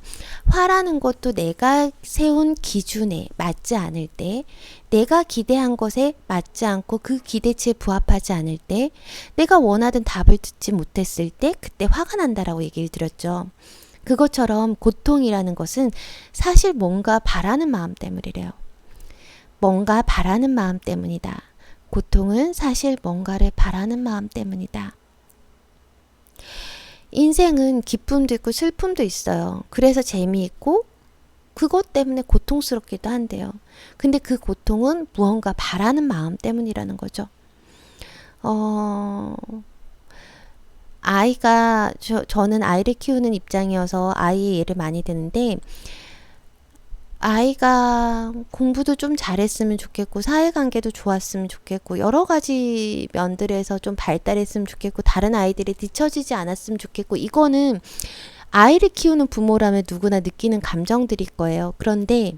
화라는 것도 내가 세운 기준에 맞지 않을 때, 내가 기대한 것에 맞지 않고 그 기대치에 부합하지 않을 때, 내가 원하던 답을 듣지 못했을 때 그때 화가 난다라고 얘기를 드렸죠. 그것처럼 고통이라는 것은 사실 뭔가 바라는 마음 때문이래요. 뭔가 바라는 마음 때문이다. 고통은 사실 뭔가를 바라는 마음 때문이다. 인생은 기쁨도 있고 슬픔도 있어요. 그래서 재미있고 그것 때문에 고통스럽기도 한데요. 근데 그 고통은 무언가 바라는 마음 때문이라는 거죠. 저는 아이를 키우는 입장이어서 아이의 예를 많이 드는데, 아이가 공부도 좀 잘했으면 좋겠고 사회관계도 좋았으면 좋겠고 여러 가지 면들에서 좀 발달했으면 좋겠고 다른 아이들이 뒤처지지 않았으면 좋겠고, 이거는 아이를 키우는 부모라면 누구나 느끼는 감정들일 거예요. 그런데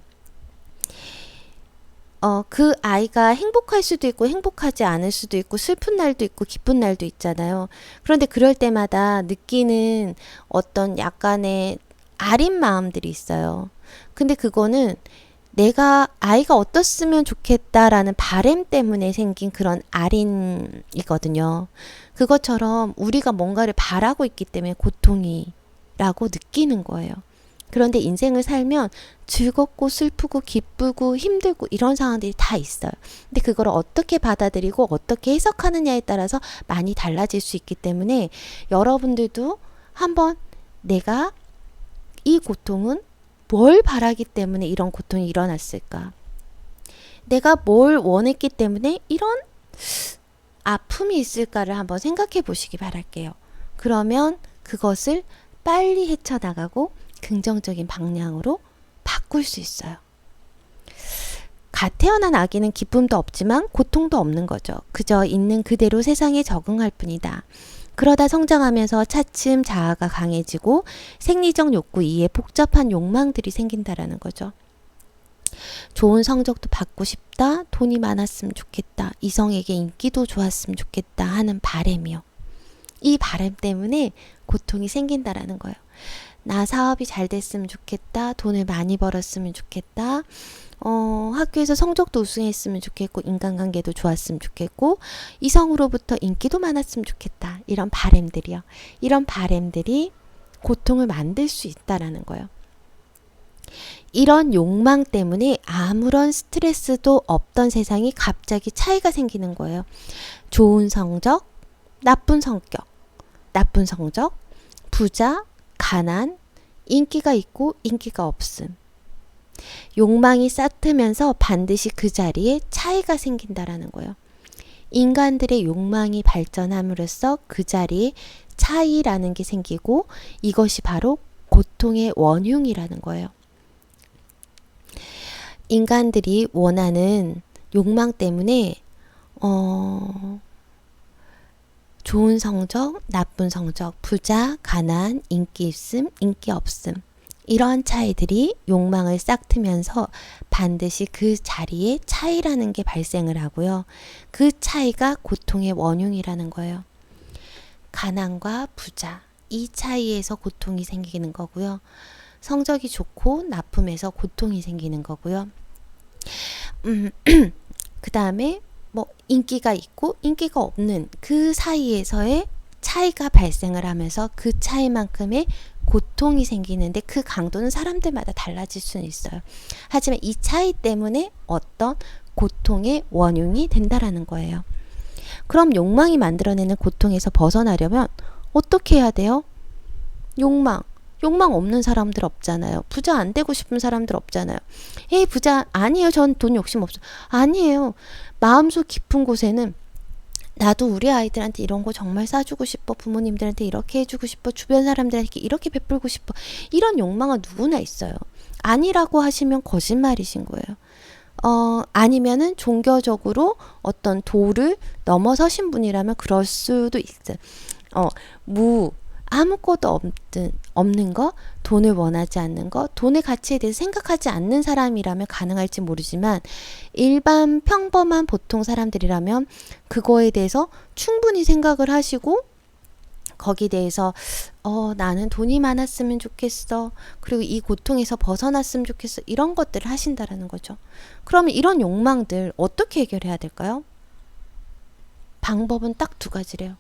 그 아이가 행복할 수도 있고 행복하지 않을 수도 있고 슬픈 날도 있고 기쁜 날도 있잖아요. 그런데 그럴 때마다 느끼는 어떤 약간의 아린 마음들이 있어요. 근데 그거는 내가 아이가 어떻으면 좋겠다라는 바램 때문에 생긴 그런 아린이거든요. 그것처럼 우리가 뭔가를 바라고 있기 때문에 고통이라고 느끼는 거예요. 그런데 인생을 살면 즐겁고 슬프고 기쁘고 힘들고 이런 상황들이 다 있어요. 근데 그걸 어떻게 받아들이고 어떻게 해석하느냐에 따라서 많이 달라질 수 있기 때문에 여러분들도 한번 내가 이 고통은 뭘 바라기 때문에 이런 고통이 일어났을까? 내가 뭘 원했기 때문에 이런 아픔이 있을까를 한번 생각해 보시기 바랄게요. 그러면 그것을 빨리 헤쳐나가고 긍정적인 방향으로 바꿀 수 있어요. 갓 태어난 아기는 기쁨도 없지만 고통도 없는 거죠. 그저 있는 그대로 세상에 적응할 뿐이다. 그러다 성장하면서 차츰 자아가 강해지고 생리적 욕구 이외에 복잡한 욕망들이 생긴다라는 거죠. 좋은 성적도 받고 싶다, 돈이 많았으면 좋겠다, 이성에게 인기도 좋았으면 좋겠다 하는 바람이요. 이 바람 때문에 고통이 생긴다라는 거예요. 나 사업이 잘 됐으면 좋겠다. 돈을 많이 벌었으면 좋겠다. 학교에서 성적도 우승했으면 좋겠고, 인간관계도 좋았으면 좋겠고, 이성으로부터 인기도 많았으면 좋겠다. 이런 바램들이요. 이런 바램들이 고통을 만들 수 있다라는 거예요. 이런 욕망 때문에 아무런 스트레스도 없던 세상이 갑자기 차이가 생기는 거예요. 좋은 성적, 나쁜 성격, 나쁜 성적, 부자, 가난, 인기가 있고 인기가 없음. 욕망이 싹트면서 반드시 그 자리에 차이가 생긴다라는 거예요. 인간들의 욕망이 발전함으로써 그 자리에 차이라는 게 생기고 이것이 바로 고통의 원흉이라는 거예요. 인간들이 원하는 욕망 때문에 좋은 성적, 나쁜 성적, 부자, 가난, 인기 있음, 인기 없음 이러한 차이들이 욕망을 싹트면서 반드시 그 자리에 차이라는 게 발생을 하고요. 그 차이가 고통의 원흉이라는 거예요. 가난과 부자 이 차이에서 고통이 생기는 거고요. 성적이 좋고 나쁨에서 고통이 생기는 거고요. 그 다음에 뭐 인기가 있고 인기가 없는 그 사이에서의 차이가 발생을 하면서 그 차이만큼의 고통이 생기는데 그 강도는 사람들마다 달라질 수는 있어요. 하지만 이 차이 때문에 어떤 고통의 원흉이 된다라는 거예요. 그럼 욕망이 만들어내는 고통에서 벗어나려면 어떻게 해야 돼요? 욕망 없는 사람들 없잖아요. 부자 안 되고 싶은 사람들 없잖아요. 에이 부자 아니에요. 전 돈 욕심 없어. 아니에요. 마음속 깊은 곳에는 나도 우리 아이들한테 이런 거 정말 싸주고 싶어. 부모님들한테 이렇게 해주고 싶어. 주변 사람들한테 이렇게 베풀고 싶어. 이런 욕망은 누구나 있어요. 아니라고 하시면 거짓말이신 거예요. 아니면은 종교적으로 어떤 도를 넘어서신 분이라면 그럴 수도 있어요. 아무것도 없는 거, 돈을 원하지 않는 거, 돈의 가치에 대해서 생각하지 않는 사람이라면 가능할지 모르지만 일반 평범한 보통 사람들이라면 그거에 대해서 충분히 생각을 하시고 거기에 대해서 나는 돈이 많았으면 좋겠어. 그리고 이 고통에서 벗어났으면 좋겠어. 이런 것들을 하신다라는 거죠. 그러면 이런 욕망들 어떻게 해결해야 될까요? 방법은 딱 두 가지래요.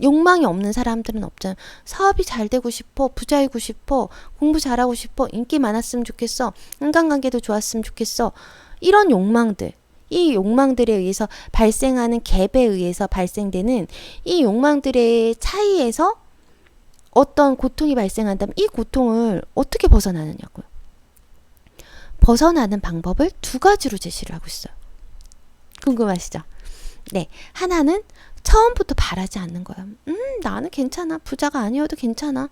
욕망이 없는 사람들은 없잖아요. 사업이 잘 되고 싶어, 부자이고 싶어, 공부 잘하고 싶어, 인기 많았으면 좋겠어, 인간관계도 좋았으면 좋겠어. 이런 욕망들, 이 욕망들에 의해서 발생하는 갭에 의해서 발생되는 이 욕망들의 차이에서 어떤 고통이 발생한다면 이 고통을 어떻게 벗어나느냐고요. 벗어나는 방법을 두 가지로 제시를 하고 있어요. 궁금하시죠? 네, 하나는 처음부터 바라지 않는 거예요. 나는 괜찮아. 부자가 아니어도 괜찮아.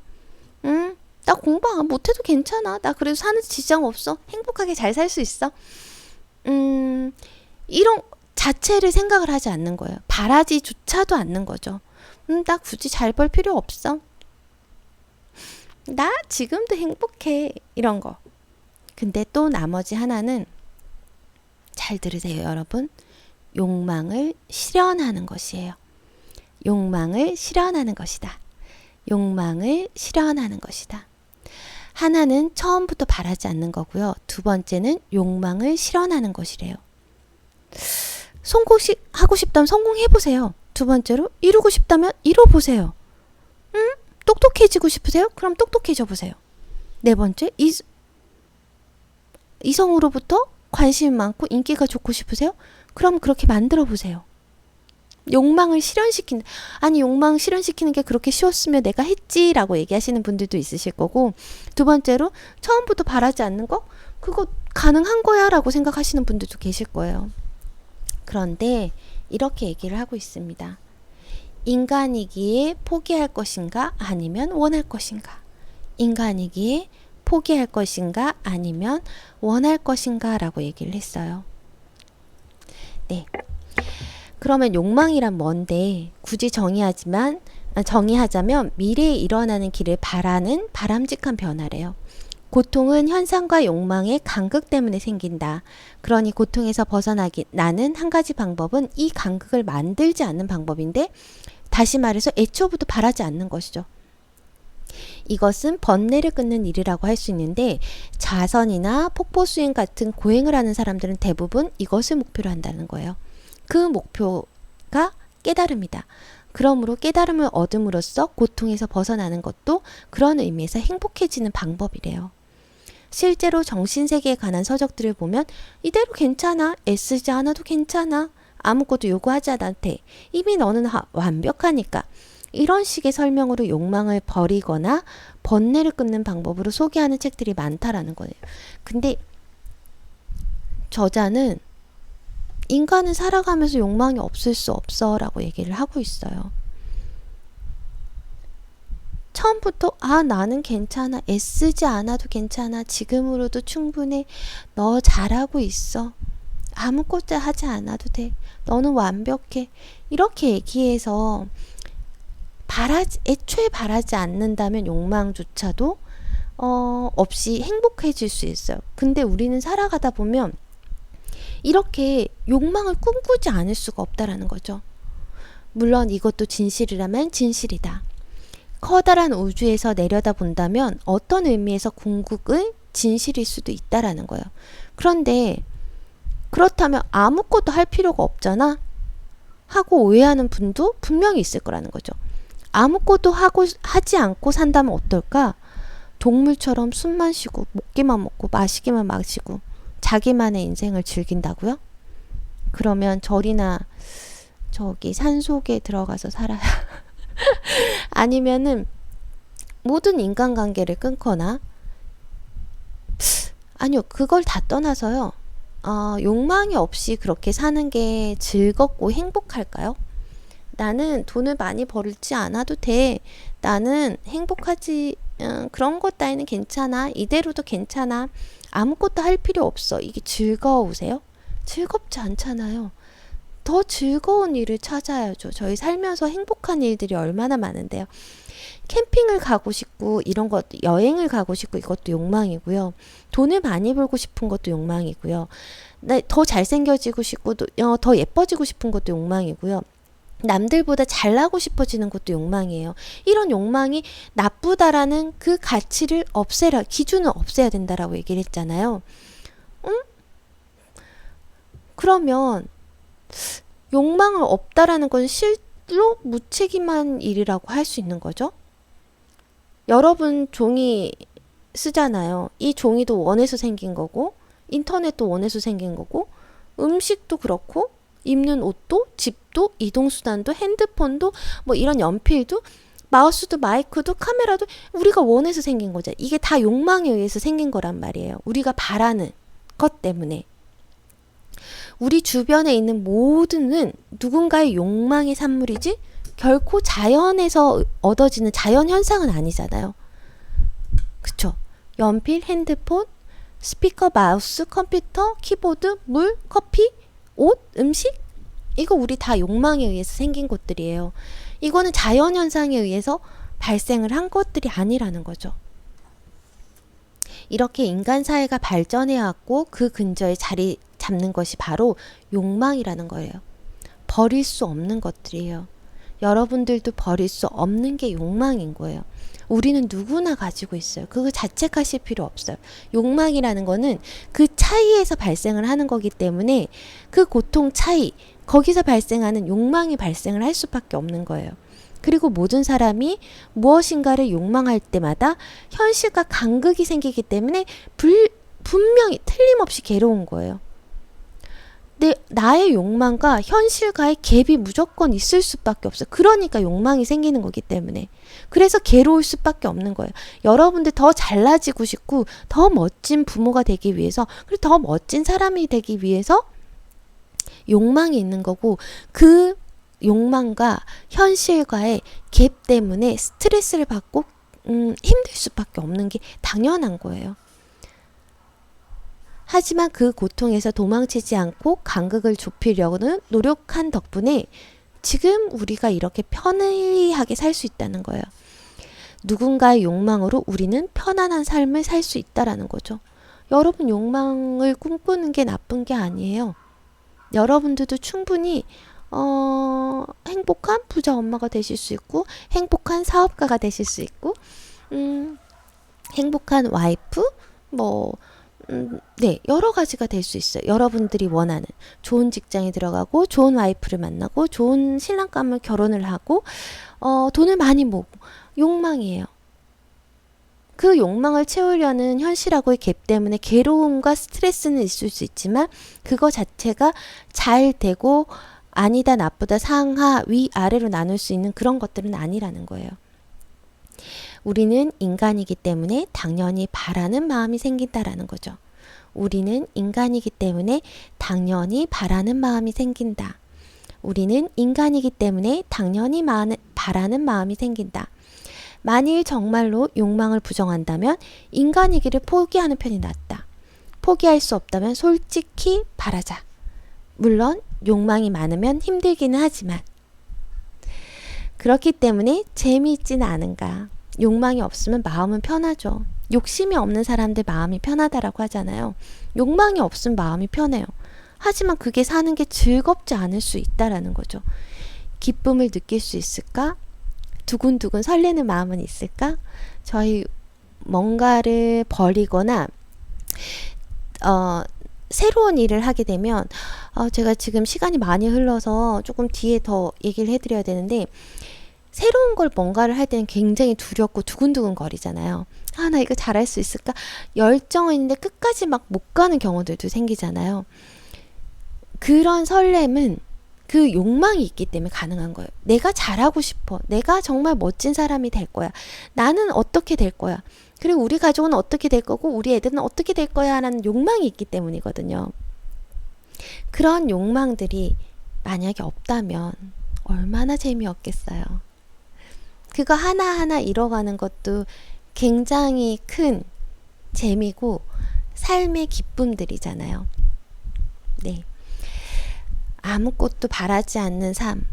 나 공부 못해도 괜찮아. 나 그래도 사는 지장 없어. 행복하게 잘 살 수 있어. 이런 자체를 생각을 하지 않는 거예요. 바라지조차도 않는 거죠. 나 굳이 잘 벌 필요 없어. 나 지금도 행복해. 이런 거. 근데 또 나머지 하나는 잘 들으세요, 여러분. 욕망을 실현하는 것이에요. 욕망을 실현하는 것이다. 욕망을 실현하는 것이다. 하나는 처음부터 바라지 않는 거고요. 두 번째는 욕망을 실현하는 것이래요. 성공하고 싶다면 성공해보세요. 두 번째로 이루고 싶다면 이뤄보세요. 똑똑해지고 싶으세요? 그럼 똑똑해져 보세요. 네 번째, 이성으로부터 관심이 많고 인기가 좋고 싶으세요? 그럼 그렇게 만들어 보세요. 욕망을 실현시키는, 아니 욕망 실현시키는 게 그렇게 쉬웠으면 내가 했지 라고 얘기하시는 분들도 있으실 거고, 두 번째로 처음부터 바라지 않는 거 그거 가능한 거야 라고 생각하시는 분들도 계실 거예요. 그런데 이렇게 얘기를 하고 있습니다. 인간이기에 포기할 것인가 아니면 원할 것인가, 인간이기에 포기할 것인가 아니면 원할 것인가 라고 얘기를 했어요. 네. 그러면 욕망이란 뭔데? 굳이 정의하자면 미래에 일어나는 길을 바라는 바람직한 변화래요. 고통은 현상과 욕망의 간극 때문에 생긴다. 그러니 고통에서 벗어나는 한 가지 방법은 이 간극을 만들지 않는 방법인데 다시 말해서 애초부터 바라지 않는 것이죠. 이것은 번뇌를 끊는 일이라고 할 수 있는데 자선이나 폭포수행 같은 고행을 하는 사람들은 대부분 이것을 목표로 한다는 거예요. 그 목표가 깨달음이다. 그러므로 깨달음을 얻음으로써 고통에서 벗어나는 것도 그런 의미에서 행복해지는 방법이래요. 실제로 정신세계에 관한 서적들을 보면 이대로 괜찮아, 애쓰지 않아도 괜찮아, 아무것도 요구하지 않아도 돼, 이미 너는 완벽하니까, 이런 식의 설명으로 욕망을 버리거나 번뇌를 끊는 방법으로 소개하는 책들이 많다라는 거예요. 근데 저자는 인간은 살아가면서 욕망이 없을 수 없어 라고 얘기를 하고 있어요. 처음부터 나는 괜찮아, 애쓰지 않아도 괜찮아, 지금으로도 충분해, 너 잘하고 있어, 아무것도 하지 않아도 돼, 너는 완벽해, 이렇게 얘기해서 애초에 바라지 않는다면 욕망조차도 없이 행복해질 수 있어요. 근데 우리는 살아가다 보면 이렇게 욕망을 꿈꾸지 않을 수가 없다라는 거죠. 물론 이것도 진실이라면 진실이다. 커다란 우주에서 내려다 본다면 어떤 의미에서 궁극의 진실일 수도 있다라는 거예요. 그런데 그렇다면 아무것도 할 필요가 없잖아 하고 오해하는 분도 분명히 있을 거라는 거죠. 아무것도 하지 않고 산다면 어떨까? 동물처럼 숨만 쉬고 먹기만 먹고 마시기만 마시고 자기만의 인생을 즐긴다고요? 그러면 절이나 저기 산속에 들어가서 살아야 아니면은 모든 인간관계를 끊거나, 아니요, 그걸 다 떠나서요, 욕망이 없이 그렇게 사는 게 즐겁고 행복할까요? 나는 돈을 많이 벌지 않아도 돼, 나는 행복하지, 그런 것 따위는 괜찮아, 이대로도 괜찮아, 아무것도 할 필요 없어, 이게 즐거우세요? 즐겁지 않잖아요. 더 즐거운 일을 찾아야죠. 저희 살면서 행복한 일들이 얼마나 많은데요. 캠핑을 가고 싶고 이런 것, 여행을 가고 싶고 이것도 욕망이고요. 돈을 많이 벌고 싶은 것도 욕망이고요. 더 잘생겨지고 싶고 더 예뻐지고 싶은 것도 욕망이고요. 남들보다 잘나고 싶어지는 것도 욕망이에요. 이런 욕망이 나쁘다라는 그 가치를 없애라, 기준을 없애야 된다라고 얘기를 했잖아요. 그러면 욕망을 없다라는 건 실로 무책임한 일이라고 할 수 있는 거죠. 여러분 종이 쓰잖아요. 이 종이도 원에서 생긴 거고, 인터넷도 원에서 생긴 거고, 음식도 그렇고, 입는 옷도, 집도, 이동수단도, 핸드폰도, 뭐 이런 연필도, 마우스도, 마이크도, 카메라도 우리가 원해서 생긴 거죠. 이게 다 욕망에 의해서 생긴 거란 말이에요. 우리가 바라는 것 때문에. 우리 주변에 있는 모든은 누군가의 욕망의 산물이지 결코 자연에서 얻어지는 자연 현상은 아니잖아요. 그쵸? 연필, 핸드폰, 스피커, 마우스, 컴퓨터, 키보드, 물, 커피, 옷, 음식? 이거 우리 다 욕망에 의해서 생긴 것들이에요. 이거는 자연 현상에 의해서 발생을 한 것들이 아니라는 거죠. 이렇게 인간 사회가 발전해 왔고 그 근저에 자리 잡는 것이 바로 욕망이라는 거예요. 버릴 수 없는 것들이에요. 여러분들도 버릴 수 없는 게 욕망인 거예요. 우리는 누구나 가지고 있어요. 그거 자책하실 필요 없어요. 욕망이라는 거는 그 차이에서 발생을 하는 거기 때문에 그 고통 차이, 거기서 발생하는 욕망이 발생을 할 수밖에 없는 거예요. 그리고 모든 사람이 무엇인가를 욕망할 때마다 현실과 간극이 생기기 때문에 분명히 틀림없이 괴로운 거예요. 근데 나의 욕망과 현실과의 갭이 무조건 있을 수밖에 없어요. 그러니까 욕망이 생기는 거기 때문에. 그래서 괴로울 수밖에 없는 거예요. 여러분들 더 잘나지고 싶고 더 멋진 부모가 되기 위해서, 그리고 더 멋진 사람이 되기 위해서 욕망이 있는 거고, 그 욕망과 현실과의 갭 때문에 스트레스를 받고 힘들 수밖에 없는 게 당연한 거예요. 하지만 그 고통에서 도망치지 않고 간극을 좁히려고는 노력한 덕분에 지금 우리가 이렇게 편리하게 살 수 있다는 거예요. 누군가의 욕망으로 우리는 편안한 삶을 살 수 있다라는 거죠. 여러분 욕망을 꿈꾸는 게 나쁜 게 아니에요. 여러분들도 충분히 행복한 부자 엄마가 되실 수 있고, 행복한 사업가가 되실 수 있고, 행복한 와이프, 뭐, 네, 여러 가지가 될 수 있어요. 여러분들이 원하는 좋은 직장에 들어가고, 좋은 와이프를 만나고, 좋은 신랑감을 결혼을 하고, 돈을 많이 모으고, 욕망이에요. 그 욕망을 채우려는 현실하고의 갭 때문에 괴로움과 스트레스는 있을 수 있지만, 그거 자체가 잘 되고, 아니다, 나쁘다, 상하, 위, 아래로 나눌 수 있는 그런 것들은 아니라는 거예요. 우리는 인간이기 때문에 당연히 바라는 마음이 생긴다라는 거죠. 우리는 인간이기 때문에 당연히 바라는 마음이 생긴다. 우리는 인간이기 때문에 당연히 바라는 마음이 생긴다. 만일 정말로 욕망을 부정한다면 인간이기를 포기하는 편이 낫다. 포기할 수 없다면 솔직히 바라자. 물론 욕망이 많으면 힘들기는 하지만 그렇기 때문에 재미있지는 않은가. 욕망이 없으면 마음은 편하죠. 욕심이 없는 사람들 마음이 편하다라고 하잖아요. 욕망이 없으면 마음이 편해요. 하지만 그게 사는 게 즐겁지 않을 수 있다라는 거죠. 기쁨을 느낄 수 있을까? 두근두근 설레는 마음은 있을까? 저희 뭔가를 버리거나 새로운 일을 하게 되면 제가 지금 시간이 많이 흘러서 조금 뒤에 더 얘기를 해드려야 되는데, 새로운 걸 뭔가를 할 때는 굉장히 두렵고 두근두근 거리잖아요. 나 이거 잘할 수 있을까? 열정은 있는데 끝까지 막 못 가는 경우들도 생기잖아요. 그런 설렘은 그 욕망이 있기 때문에 가능한 거예요. 내가 잘하고 싶어. 내가 정말 멋진 사람이 될 거야. 나는 어떻게 될 거야. 그리고 우리 가족은 어떻게 될 거고 우리 애들은 어떻게 될 거야 라는 욕망이 있기 때문이거든요. 그런 욕망들이 만약에 없다면 얼마나 재미없겠어요. 그거 하나하나 이뤄가는 것도 굉장히 큰 재미고 삶의 기쁨들이잖아요. 네. 아무것도 바라지 않는 삶,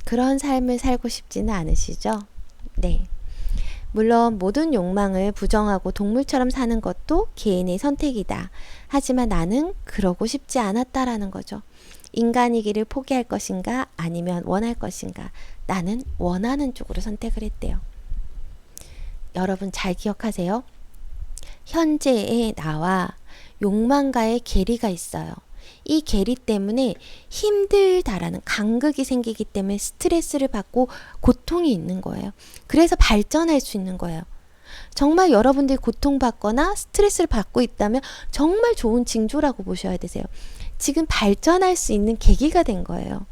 그런 삶을 살고 싶지는 않으시죠? 네. 물론 모든 욕망을 부정하고 동물처럼 사는 것도 개인의 선택이다. 하지만 나는 그러고 싶지 않았다라는 거죠. 인간이기를 포기할 것인가 아니면 원할 것인가. 나는 원하는 쪽으로 선택을 했대요. 여러분 잘 기억하세요. 현재의 나와 욕망과의 괴리가 있어요. 이 괴리 때문에 힘들다라는 간극이 생기기 때문에 스트레스를 받고 고통이 있는 거예요. 그래서 발전할 수 있는 거예요. 정말 여러분들이 고통받거나 스트레스를 받고 있다면 정말 좋은 징조라고 보셔야 되세요. 지금 발전할 수 있는 계기가 된 거예요.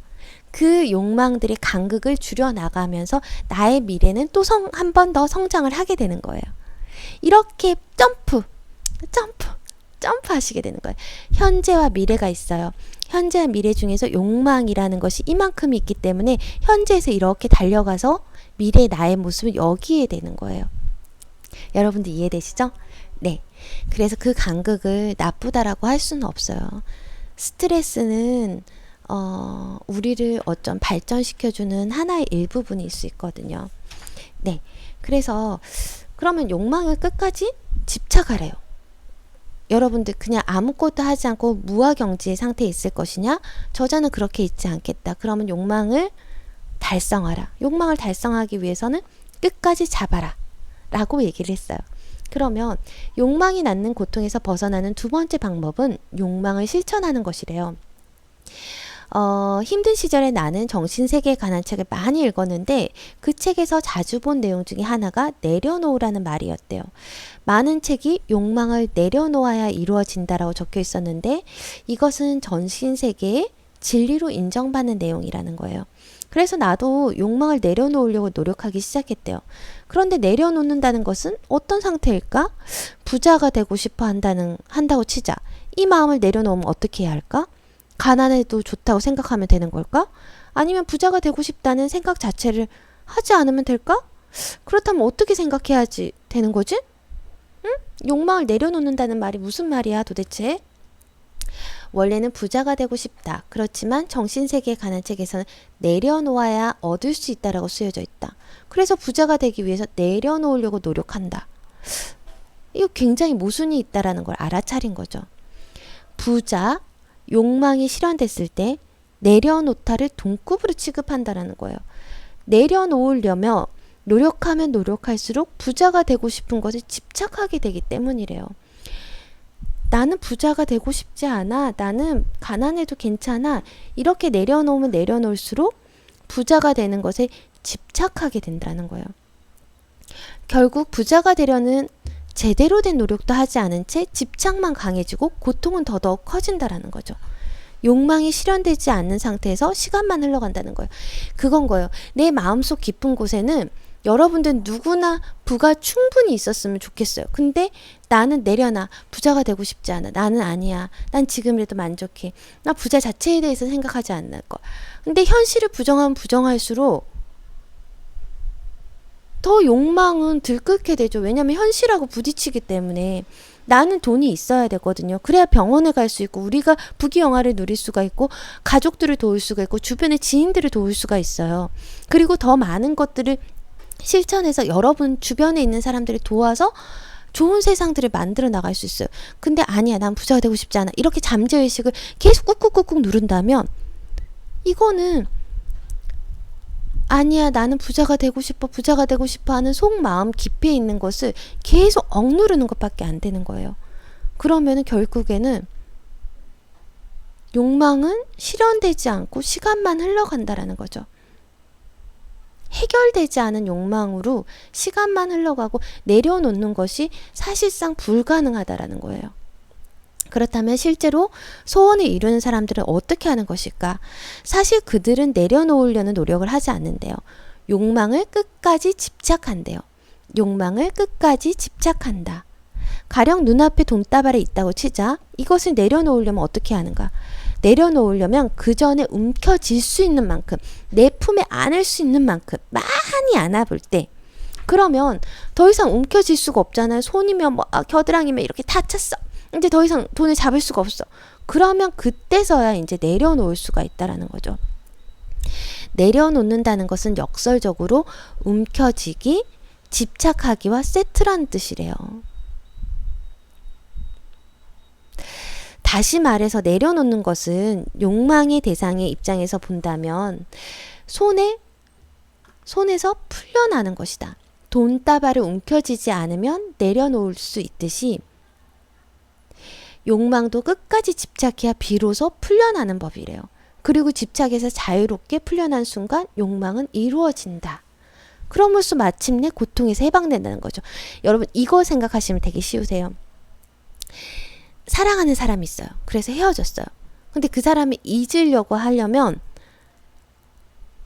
그 욕망들의 간극을 줄여나가면서 나의 미래는 또 한 번 더 성장을 하게 되는 거예요. 이렇게 점프 하시게 되는 거예요. 현재와 미래가 있어요. 현재와 미래 중에서 욕망이라는 것이 이만큼 있기 때문에 현재에서 이렇게 달려가서 미래의 나의 모습을 여기에 되는 거예요. 여러분들 이해되시죠? 네. 그래서 그 간극을 나쁘다라고 할 수는 없어요. 스트레스는 우리를 어쩜 발전시켜주는 하나의 일부분일 수 있거든요. 네. 그래서 그러면 욕망을 끝까지 집착하래요. 여러분들 그냥 아무것도 하지 않고 무아경지의 상태에 있을 것이냐? 저자는 그렇게 있지 않겠다. 그러면 욕망을 달성하라. 욕망을 달성하기 위해서는 끝까지 잡아라. 라고 얘기를 했어요. 그러면 욕망이 낳는 고통에서 벗어나는 두 번째 방법은 욕망을 실천하는 것이래요. 힘든 시절에 나는 정신세계에 관한 책을 많이 읽었는데 그 책에서 자주 본 내용 중에 하나가 내려놓으라는 말이었대요. 많은 책이 욕망을 내려놓아야 이루어진다라고 적혀 있었는데 이것은 정신세계의 진리로 인정받는 내용이라는 거예요. 그래서 나도 욕망을 내려놓으려고 노력하기 시작했대요. 그런데 내려놓는다는 것은 어떤 상태일까? 부자가 되고 싶어 한다고 치자. 이 마음을 내려놓으면 어떻게 해야 할까? 가난해도 좋다고 생각하면 되는 걸까? 아니면 부자가 되고 싶다는 생각 자체를 하지 않으면 될까? 그렇다면 어떻게 생각해야지 되는 거지? 응? 욕망을 내려놓는다는 말이 무슨 말이야 도대체? 원래는 부자가 되고 싶다. 그렇지만 정신세계에 관한 책에서는 내려놓아야 얻을 수 있다라고 쓰여져 있다. 그래서 부자가 되기 위해서 내려놓으려고 노력한다. 이거 굉장히 모순이 있다라는 걸 알아차린 거죠. 부자, 욕망이 실현됐을 때 내려놓다를 동급으로 취급한다라는 거예요. 내려놓으려면 노력하면 노력할수록 부자가 되고 싶은 것에 집착하게 되기 때문이래요. 나는 부자가 되고 싶지 않아. 나는 가난해도 괜찮아. 이렇게 내려놓으면 내려놓을수록 부자가 되는 것에 집착하게 된다는 거예요. 결국 부자가 되려는 제대로 된 노력도 하지 않은 채 집착만 강해지고 고통은 더더욱 커진다라는 거죠. 욕망이 실현되지 않는 상태에서 시간만 흘러간다는 거예요. 그건 거예요. 내 마음속 깊은 곳에는 여러분들 누구나 부가 충분히 있었으면 좋겠어요. 근데 나는 내려놔. 부자가 되고 싶지 않아. 나는 아니야. 난 지금이라도 만족해. 나 부자 자체에 대해서 생각하지 않을 거. 근데 현실을 부정하면 부정할수록 더 욕망은 들끓게 되죠. 왜냐면 현실하고 부딪히기 때문에. 나는 돈이 있어야 되거든요. 그래야 병원에 갈 수 있고 우리가 부귀영화를 누릴 수가 있고 가족들을 도울 수가 있고 주변의 지인들을 도울 수가 있어요. 그리고 더 많은 것들을 실천해서 여러분 주변에 있는 사람들을 도와서 좋은 세상들을 만들어 나갈 수 있어요. 근데 아니야, 난 부자가 되고 싶지 않아. 이렇게 잠재의식을 계속 꾹꾹꾹꾹 누른다면 이거는 아니야, 나는 부자가 되고 싶어, 부자가 되고 싶어 하는 속마음 깊이에 있는 것을 계속 억누르는 것밖에 안 되는 거예요. 그러면 결국에는 욕망은 실현되지 않고 시간만 흘러간다라는 거죠. 해결되지 않은 욕망으로 시간만 흘러가고 내려놓는 것이 사실상 불가능하다라는 거예요. 그렇다면 실제로 소원을 이루는 사람들은 어떻게 하는 것일까? 사실 그들은 내려놓으려는 노력을 하지 않는데요. 욕망을 끝까지 집착한대요. 욕망을 끝까지 집착한다. 가령 눈앞에 돈다발이 있다고 치자. 이것을 내려놓으려면 어떻게 하는가? 내려놓으려면 그 전에 움켜쥘 수 있는 만큼, 내 품에 안을 수 있는 만큼 많이 안아볼 때, 그러면 더 이상 움켜쥘 수가 없잖아요. 손이면 뭐 겨드랑이면 이렇게 다 찼어. 이제 더 이상 돈을 잡을 수가 없어. 그러면 그때서야 이제 내려놓을 수가 있다라는 거죠. 내려놓는다는 것은 역설적으로 움켜쥐기, 집착하기와 세트라는 뜻이래요. 다시 말해서 내려놓는 것은 욕망의 대상의 입장에서 본다면 손에서 풀려나는 것이다. 돈다발을 움켜쥐지 않으면 내려놓을 수 있듯이 욕망도 끝까지 집착해야 비로소 풀려나는 법이래요. 그리고 집착에서 자유롭게 풀려난 순간 욕망은 이루어진다. 그럼으로써 마침내 고통에서 해방된다는 거죠. 여러분 이거 생각하시면 되게 쉬우세요. 사랑하는 사람이 있어요. 그래서 헤어졌어요. 근데 그 사람이 잊으려고 하려면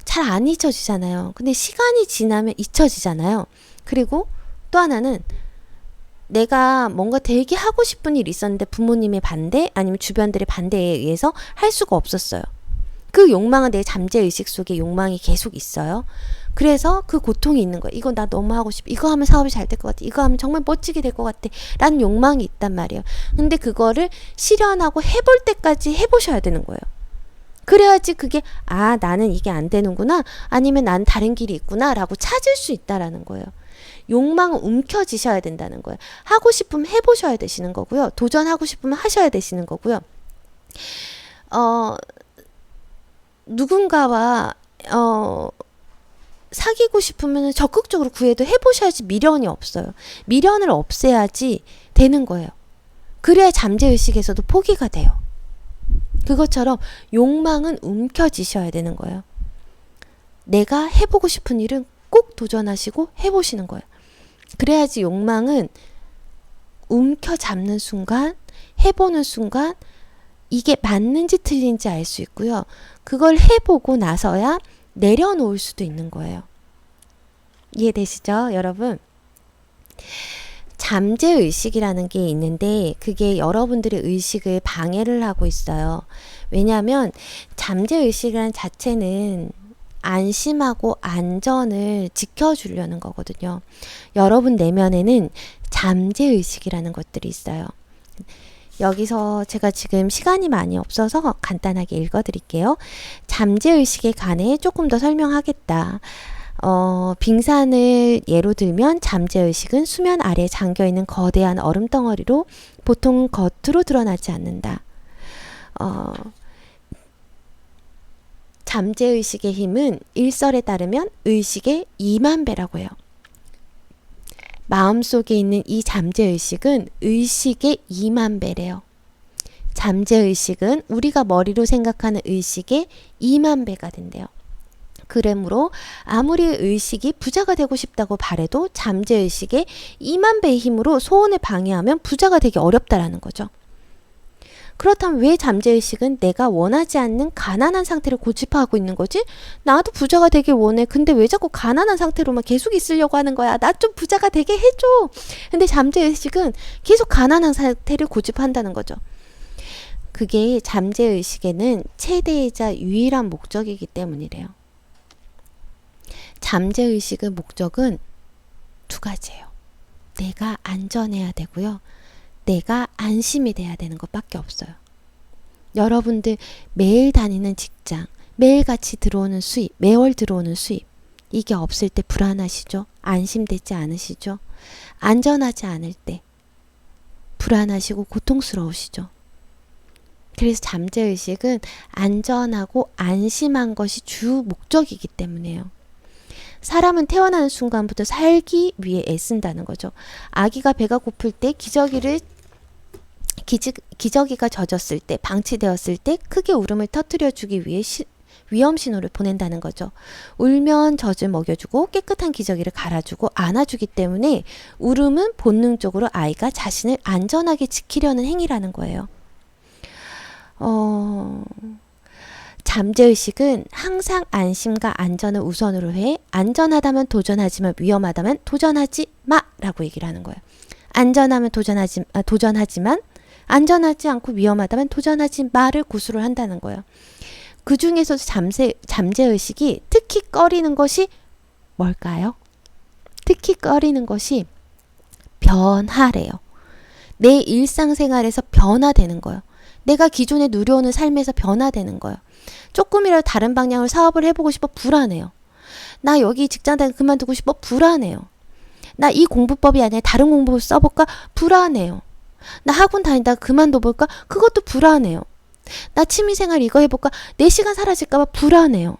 잘 안 잊혀지잖아요. 근데 시간이 지나면 잊혀지잖아요. 그리고 또 하나는 내가 뭔가 되게 하고 싶은 일이 있었는데 부모님의 반대 아니면 주변들의 반대에 의해서 할 수가 없었어요. 그 욕망은 내 잠재의식 속에 욕망이 계속 있어요. 그래서 그 고통이 있는 거예요. 이거 나 너무 하고 싶어. 이거 하면 사업이 잘 될 것 같아. 이거 하면 정말 멋지게 될 것 같아. 라는 욕망이 있단 말이에요. 근데 그거를 실현하고 해볼 때까지 해보셔야 되는 거예요. 그래야지 그게 나는 이게 안 되는구나. 아니면 난 다른 길이 있구나. 라고 찾을 수 있다라는 거예요. 욕망은 움켜쥐셔야 된다는 거예요. 하고 싶으면 해보셔야 되시는 거고요. 도전하고 싶으면 하셔야 되시는 거고요. 누군가와 사귀고 싶으면 적극적으로 구애도 해보셔야지 미련이 없어요. 미련을 없애야지 되는 거예요. 그래야 잠재의식에서도 포기가 돼요. 그것처럼 욕망은 움켜쥐셔야 되는 거예요. 내가 해보고 싶은 일은 꼭 도전하시고 해보시는 거예요. 그래야지 욕망은 움켜잡는 순간, 해보는 순간 이게 맞는지 틀린지 알 수 있고요. 그걸 해보고 나서야 내려놓을 수도 있는 거예요. 이해되시죠, 여러분? 잠재의식이라는 게 있는데 그게 여러분들의 의식을 방해를 하고 있어요. 왜냐하면 잠재의식이라는 자체는 안심하고 안전을 지켜주려는 거거든요. 여러분 내면에는 잠재의식이라는 것들이 있어요. 여기서 제가 지금 시간이 많이 없어서 간단하게 읽어드릴게요. 잠재의식에 관해 조금 더 설명하겠다. 빙산을 예로 들면 잠재의식은 수면 아래에 잠겨있는 거대한 얼음 덩어리로 보통 겉으로 드러나지 않는다. 잠재의식의 힘은 일설에 따르면 의식의 2만 배라고 해요. 마음속에 있는 이 잠재의식은 의식의 2만 배래요. 잠재의식은 우리가 머리로 생각하는 의식의 2만 배가 된대요. 그러므로 아무리 의식이 부자가 되고 싶다고 바래도 잠재의식의 2만 배의 힘으로 소원을 방해하면 부자가 되기 어렵다라는 거죠. 그렇다면 왜 잠재의식은 내가 원하지 않는 가난한 상태를 고집하고 있는 거지? 나도 부자가 되길 원해. 근데 왜 자꾸 가난한 상태로만 계속 있으려고 하는 거야? 나 좀 부자가 되게 해줘. 근데 잠재의식은 계속 가난한 상태를 고집한다는 거죠. 그게 잠재의식에는 최대이자 유일한 목적이기 때문이래요. 잠재의식의 목적은 두 가지예요. 내가 안전해야 되고요. 내가 안심이 돼야 되는 것밖에 없어요. 여러분들 매일 다니는 직장, 매일같이 들어오는 수입, 매월 들어오는 수입, 이게 없을 때 불안하시죠? 안심되지 않으시죠? 안전하지 않을 때 불안하시고 고통스러우시죠? 그래서 잠재의식은 안전하고 안심한 것이 주 목적이기 때문에요. 사람은 태어나는 순간부터 살기 위해 애쓴다는 거죠. 아기가 배가 고플 때 기저귀가 젖었을 때, 방치되었을 때 크게 울음을 터뜨려주기 위해 위험 신호를 보낸다는 거죠. 울면 젖을 먹여주고 깨끗한 기저귀를 갈아주고 안아주기 때문에 울음은 본능적으로 아이가 자신을 안전하게 지키려는 행위라는 거예요. 잠재의식은 항상 안심과 안전을 우선으로 해 안전하다면 도전하지만 위험하다면 도전하지 마라고 얘기를 하는 거예요. 안전하면 도전하지만 안전하지 않고 위험하다면 도전하지 마를 고수를 한다는 거예요. 그 중에서도 잠재의식이 특히 꺼리는 것이 뭘까요? 특히 꺼리는 것이 변화래요. 내 일상생활에서 변화되는 거예요. 내가 기존에 누려오는 삶에서 변화되는 거예요. 조금이라도 다른 방향으로 사업을 해보고 싶어 불안해요. 나 여기 직장 다니기 그만두고 싶어 불안해요. 나 이 공부법이 아니라 다른 공부를 써볼까 불안해요. 나 학원 다니다가 그만둬볼까 그것도 불안해요. 나 취미생활 이거 해볼까 내 시간 사라질까봐 불안해요.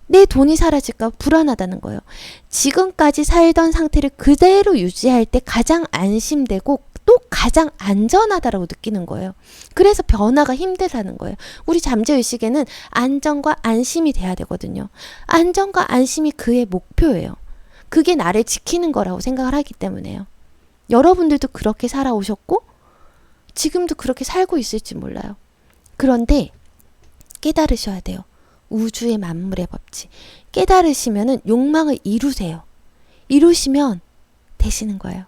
내 돈이 사라질까봐 불안하다는 거예요. 지금까지 살던 상태를 그대로 유지할 때 가장 안심되고 또 가장 안전하다라고 느끼는 거예요. 그래서 변화가 힘들다는 거예요. 우리 잠재의식에는 안전과 안심이 돼야 되거든요. 안전과 안심이 그의 목표예요. 그게 나를 지키는 거라고 생각을 하기 때문에요. 여러분들도 그렇게 살아오셨고 지금도 그렇게 살고 있을지 몰라요. 그런데 깨달으셔야 돼요. 우주의 만물의 법칙. 깨달으시면은 욕망을 이루세요. 이루시면 되시는 거예요.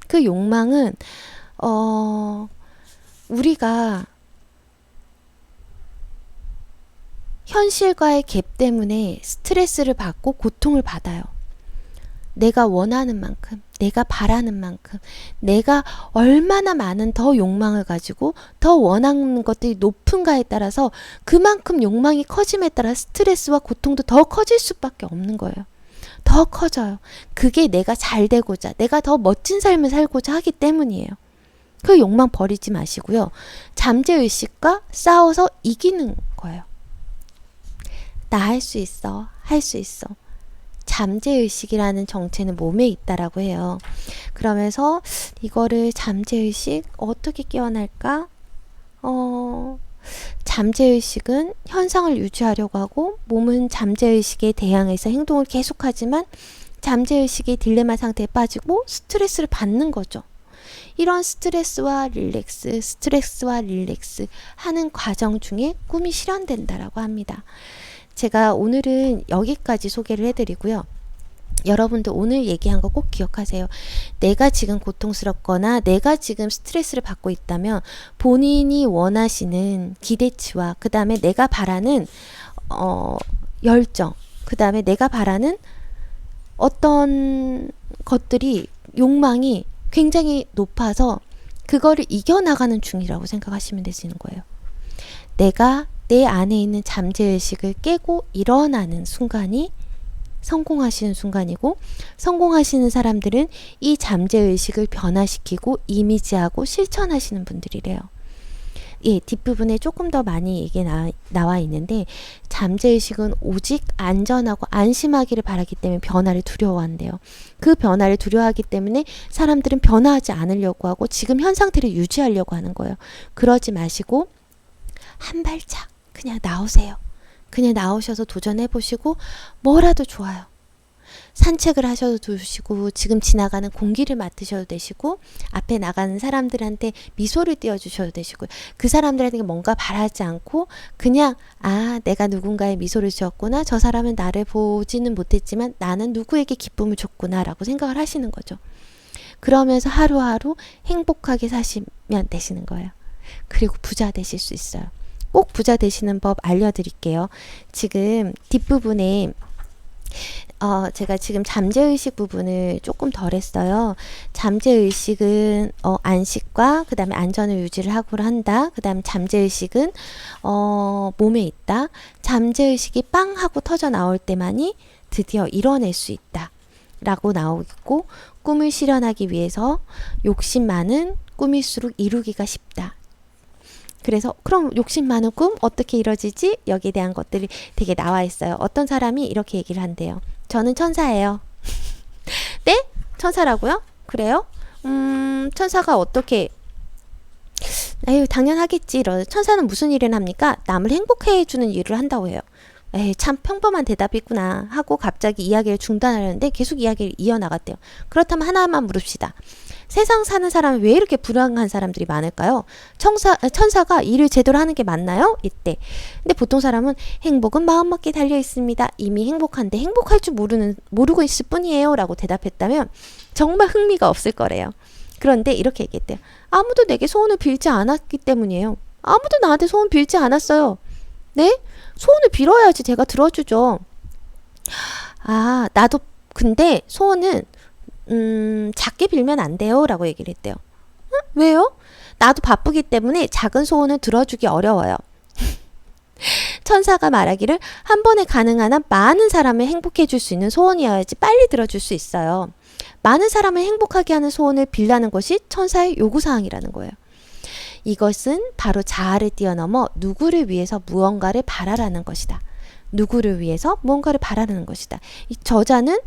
그 욕망은 우리가 현실과의 갭 때문에 스트레스를 받고 고통을 받아요. 내가 원하는 만큼, 내가 바라는 만큼, 내가 얼마나 많은 더 욕망을 가지고 더 원하는 것들이 높은가에 따라서 그만큼 욕망이 커짐에 따라 스트레스와 고통도 더 커질 수밖에 없는 거예요. 더 커져요. 그게 내가 잘 되고자, 내가 더 멋진 삶을 살고자 하기 때문이에요. 그 욕망 버리지 마시고요. 잠재의식과 싸워서 이기는 거예요. 나 할 수 있어. 할 수 있어. 잠재의식이라는 정체는 몸에 있다라고 해요. 그러면서 이거를 잠재의식 어떻게 깨어날까? 잠재의식은 현상을 유지하려고 하고 몸은 잠재의식에 대항해서 행동을 계속하지만 잠재의식이 딜레마 상태에 빠지고 스트레스를 받는 거죠. 이런 스트레스와 릴렉스 하는 과정 중에 꿈이 실현된다라고 합니다. 제가 오늘은 여기까지 소개를 해드리고요. 여러분들 오늘 얘기한 거 꼭 기억하세요. 내가 지금 고통스럽거나 내가 지금 스트레스를 받고 있다면 본인이 원하시는 기대치와 그 다음에 내가 바라는 열정, 그 다음에 내가 바라는 어떤 것들이 욕망이 굉장히 높아서 그거를 이겨나가는 중이라고 생각하시면 되시는 거예요. 내가 내 안에 있는 잠재의식을 깨고 일어나는 순간이 성공하시는 순간이고, 성공하시는 사람들은 이 잠재의식을 변화시키고 이미지하고 실천하시는 분들이래요. 예, 뒷부분에 조금 더 많이 얘기 나와 있는데 잠재의식은 오직 안전하고 안심하기를 바라기 때문에 변화를 두려워한대요. 그 변화를 두려워하기 때문에 사람들은 변화하지 않으려고 하고 지금 현 상태를 유지하려고 하는 거예요. 그러지 마시고 한 발짝 그냥 나오세요. 그냥 나오셔서 도전해 보시고 뭐라도 좋아요. 산책을 하셔도 되시고 지금 지나가는 공기를 맡으셔도 되시고 앞에 나가는 사람들한테 미소를 띄워주셔도 되시고 그 사람들한테 뭔가 바라지 않고 그냥 내가 누군가의 미소를 지었구나. 저 사람은 나를 보지는 못했지만 나는 누구에게 기쁨을 줬구나 라고 생각을 하시는 거죠. 그러면서 하루하루 행복하게 사시면 되시는 거예요. 그리고 부자 되실 수 있어요. 꼭 부자 되시는 법 알려드릴게요. 지금 뒷부분에 제가 지금 잠재의식 부분을 조금 덜 했어요. 잠재의식은 안식과 그 다음에 안전을 유지를 하고 한다. 그 다음에 잠재의식은 몸에 있다. 잠재의식이 빵 하고 터져 나올 때만이 드디어 이뤄낼 수 있다 라고 나오고, 꿈을 실현하기 위해서 욕심 많은 꿈일수록 이루기가 쉽다. 그래서 그럼 욕심 많은 꿈 어떻게 이루어지지? 여기에 대한 것들이 되게 나와 있어요. 어떤 사람이 이렇게 얘기를 한대요. 저는 천사예요. 네? 천사라고요? 그래요? 천사가 어떻게 에휴 당연하겠지. 천사는 무슨 일을 합니까? 남을 행복해 해주는 일을 한다고 해요. 에이 참 평범한 대답이구나 하고 갑자기 이야기를 중단하려는데 계속 이야기를 이어나갔대요. 그렇다면 하나만 물읍시다. 세상 사는 사람은 왜 이렇게 불행한 사람들이 많을까요? 천사가 일을 제대로 하는 게 맞나요? 이때. 근데 보통 사람은 행복은 마음먹기에 달려 있습니다. 이미 행복한데 행복할 줄 모르고 있을 뿐이에요 라고 대답했다면 정말 흥미가 없을 거래요. 그런데 이렇게 얘기했대요. 아무도 내게 소원을 빌지 않았기 때문이에요. 아무도 나한테 소원 빌지 않았어요. 네? 소원을 빌어야지 제가 들어주죠. 나도 근데 소원은 작게 빌면 안 돼요 라고 얘기를 했대요. 왜요? 나도 바쁘기 때문에 작은 소원을 들어주기 어려워요. 천사가 말하기를 한 번에 가능한 한 많은 사람을 행복해 줄 수 있는 소원이어야지 빨리 들어줄 수 있어요. 많은 사람을 행복하게 하는 소원을 빌라는 것이 천사의 요구사항이라는 거예요. 이것은 바로 자아를 뛰어넘어 누구를 위해서 무언가를 바라라는 것이다. 누구를 위해서 무언가를 바라는 것이다. 이 저자는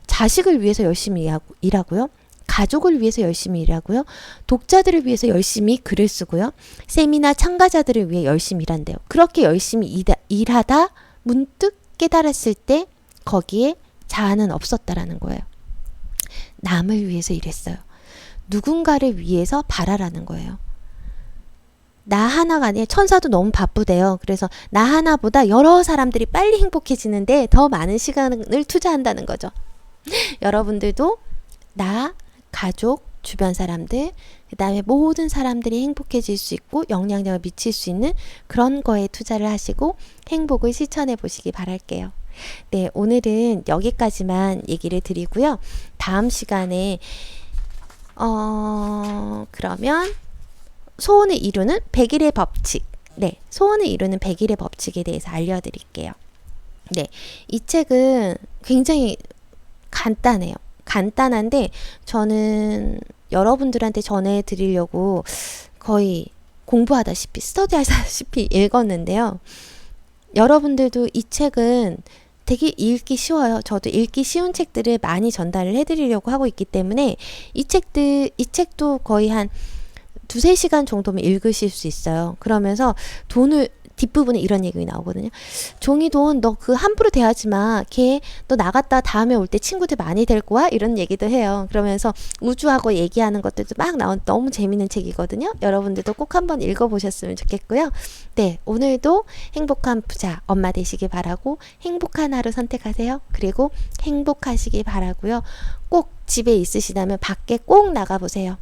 자식을 위해서 열심히 일하고요. 가족을 위해서 열심히 일하고요. 독자들을 위해서 열심히 글을 쓰고요. 세미나 참가자들을 위해 열심히 일한대요. 그렇게 열심히 일하다 문득 깨달았을 때 거기에 자아는 없었다라는 거예요. 남을 위해서 일했어요. 누군가를 위해서 바라라는 거예요. 나 하나가 아니라 천사도 너무 바쁘대요. 그래서 나 하나보다 여러 사람들이 빨리 행복해지는데 더 많은 시간을 투자한다는 거죠. 여러분들도 나, 가족, 주변 사람들, 그 다음에 모든 사람들이 행복해질 수 있고 영향력을 미칠 수 있는 그런 거에 투자를 하시고 행복을 실천해 보시기 바랄게요. 네, 오늘은 여기까지만 얘기를 드리고요. 다음 시간에 그러면 소원을 이루는 100일의 법칙. 네, 소원을 이루는 100일의 법칙에 대해서 알려드릴게요. 네, 이 책은 굉장히 간단해요. 간단한데 저는 여러분들한테 전해드리려고 거의 공부하다시피 스터디하다시피 읽었는데요. 여러분들도 이 책은 되게 읽기 쉬워요. 저도 읽기 쉬운 책들을 많이 전달을 해드리려고 하고 있기 때문에 이 책도 거의 한 2-3시간 정도면 읽으실 수 있어요. 그러면서 뒷부분에 이런 얘기 나오거든요. 종이돈 너 그 함부로 대하지 마. 걔 너 나갔다 다음에 올 때 친구들 많이 데리고 와. 이런 얘기도 해요. 그러면서 우주하고 얘기하는 것들도 막 나온 너무 재밌는 책이거든요. 여러분들도 꼭 한번 읽어보셨으면 좋겠고요. 네, 오늘도 행복한 부자 엄마 되시길 바라고 행복한 하루 선택하세요. 그리고 행복하시길 바라고요. 꼭 집에 있으시다면 밖에 꼭 나가보세요.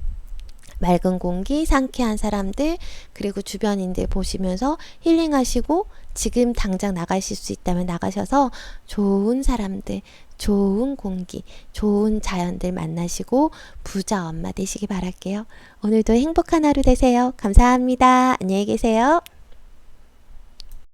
맑은 공기, 상쾌한 사람들, 그리고 주변인들 보시면서 힐링하시고 지금 당장 나가실 수 있다면 나가셔서 좋은 사람들, 좋은 공기, 좋은 자연들 만나시고 부자 엄마 되시기 바랄게요. 오늘도 행복한 하루 되세요. 감사합니다. 안녕히 계세요.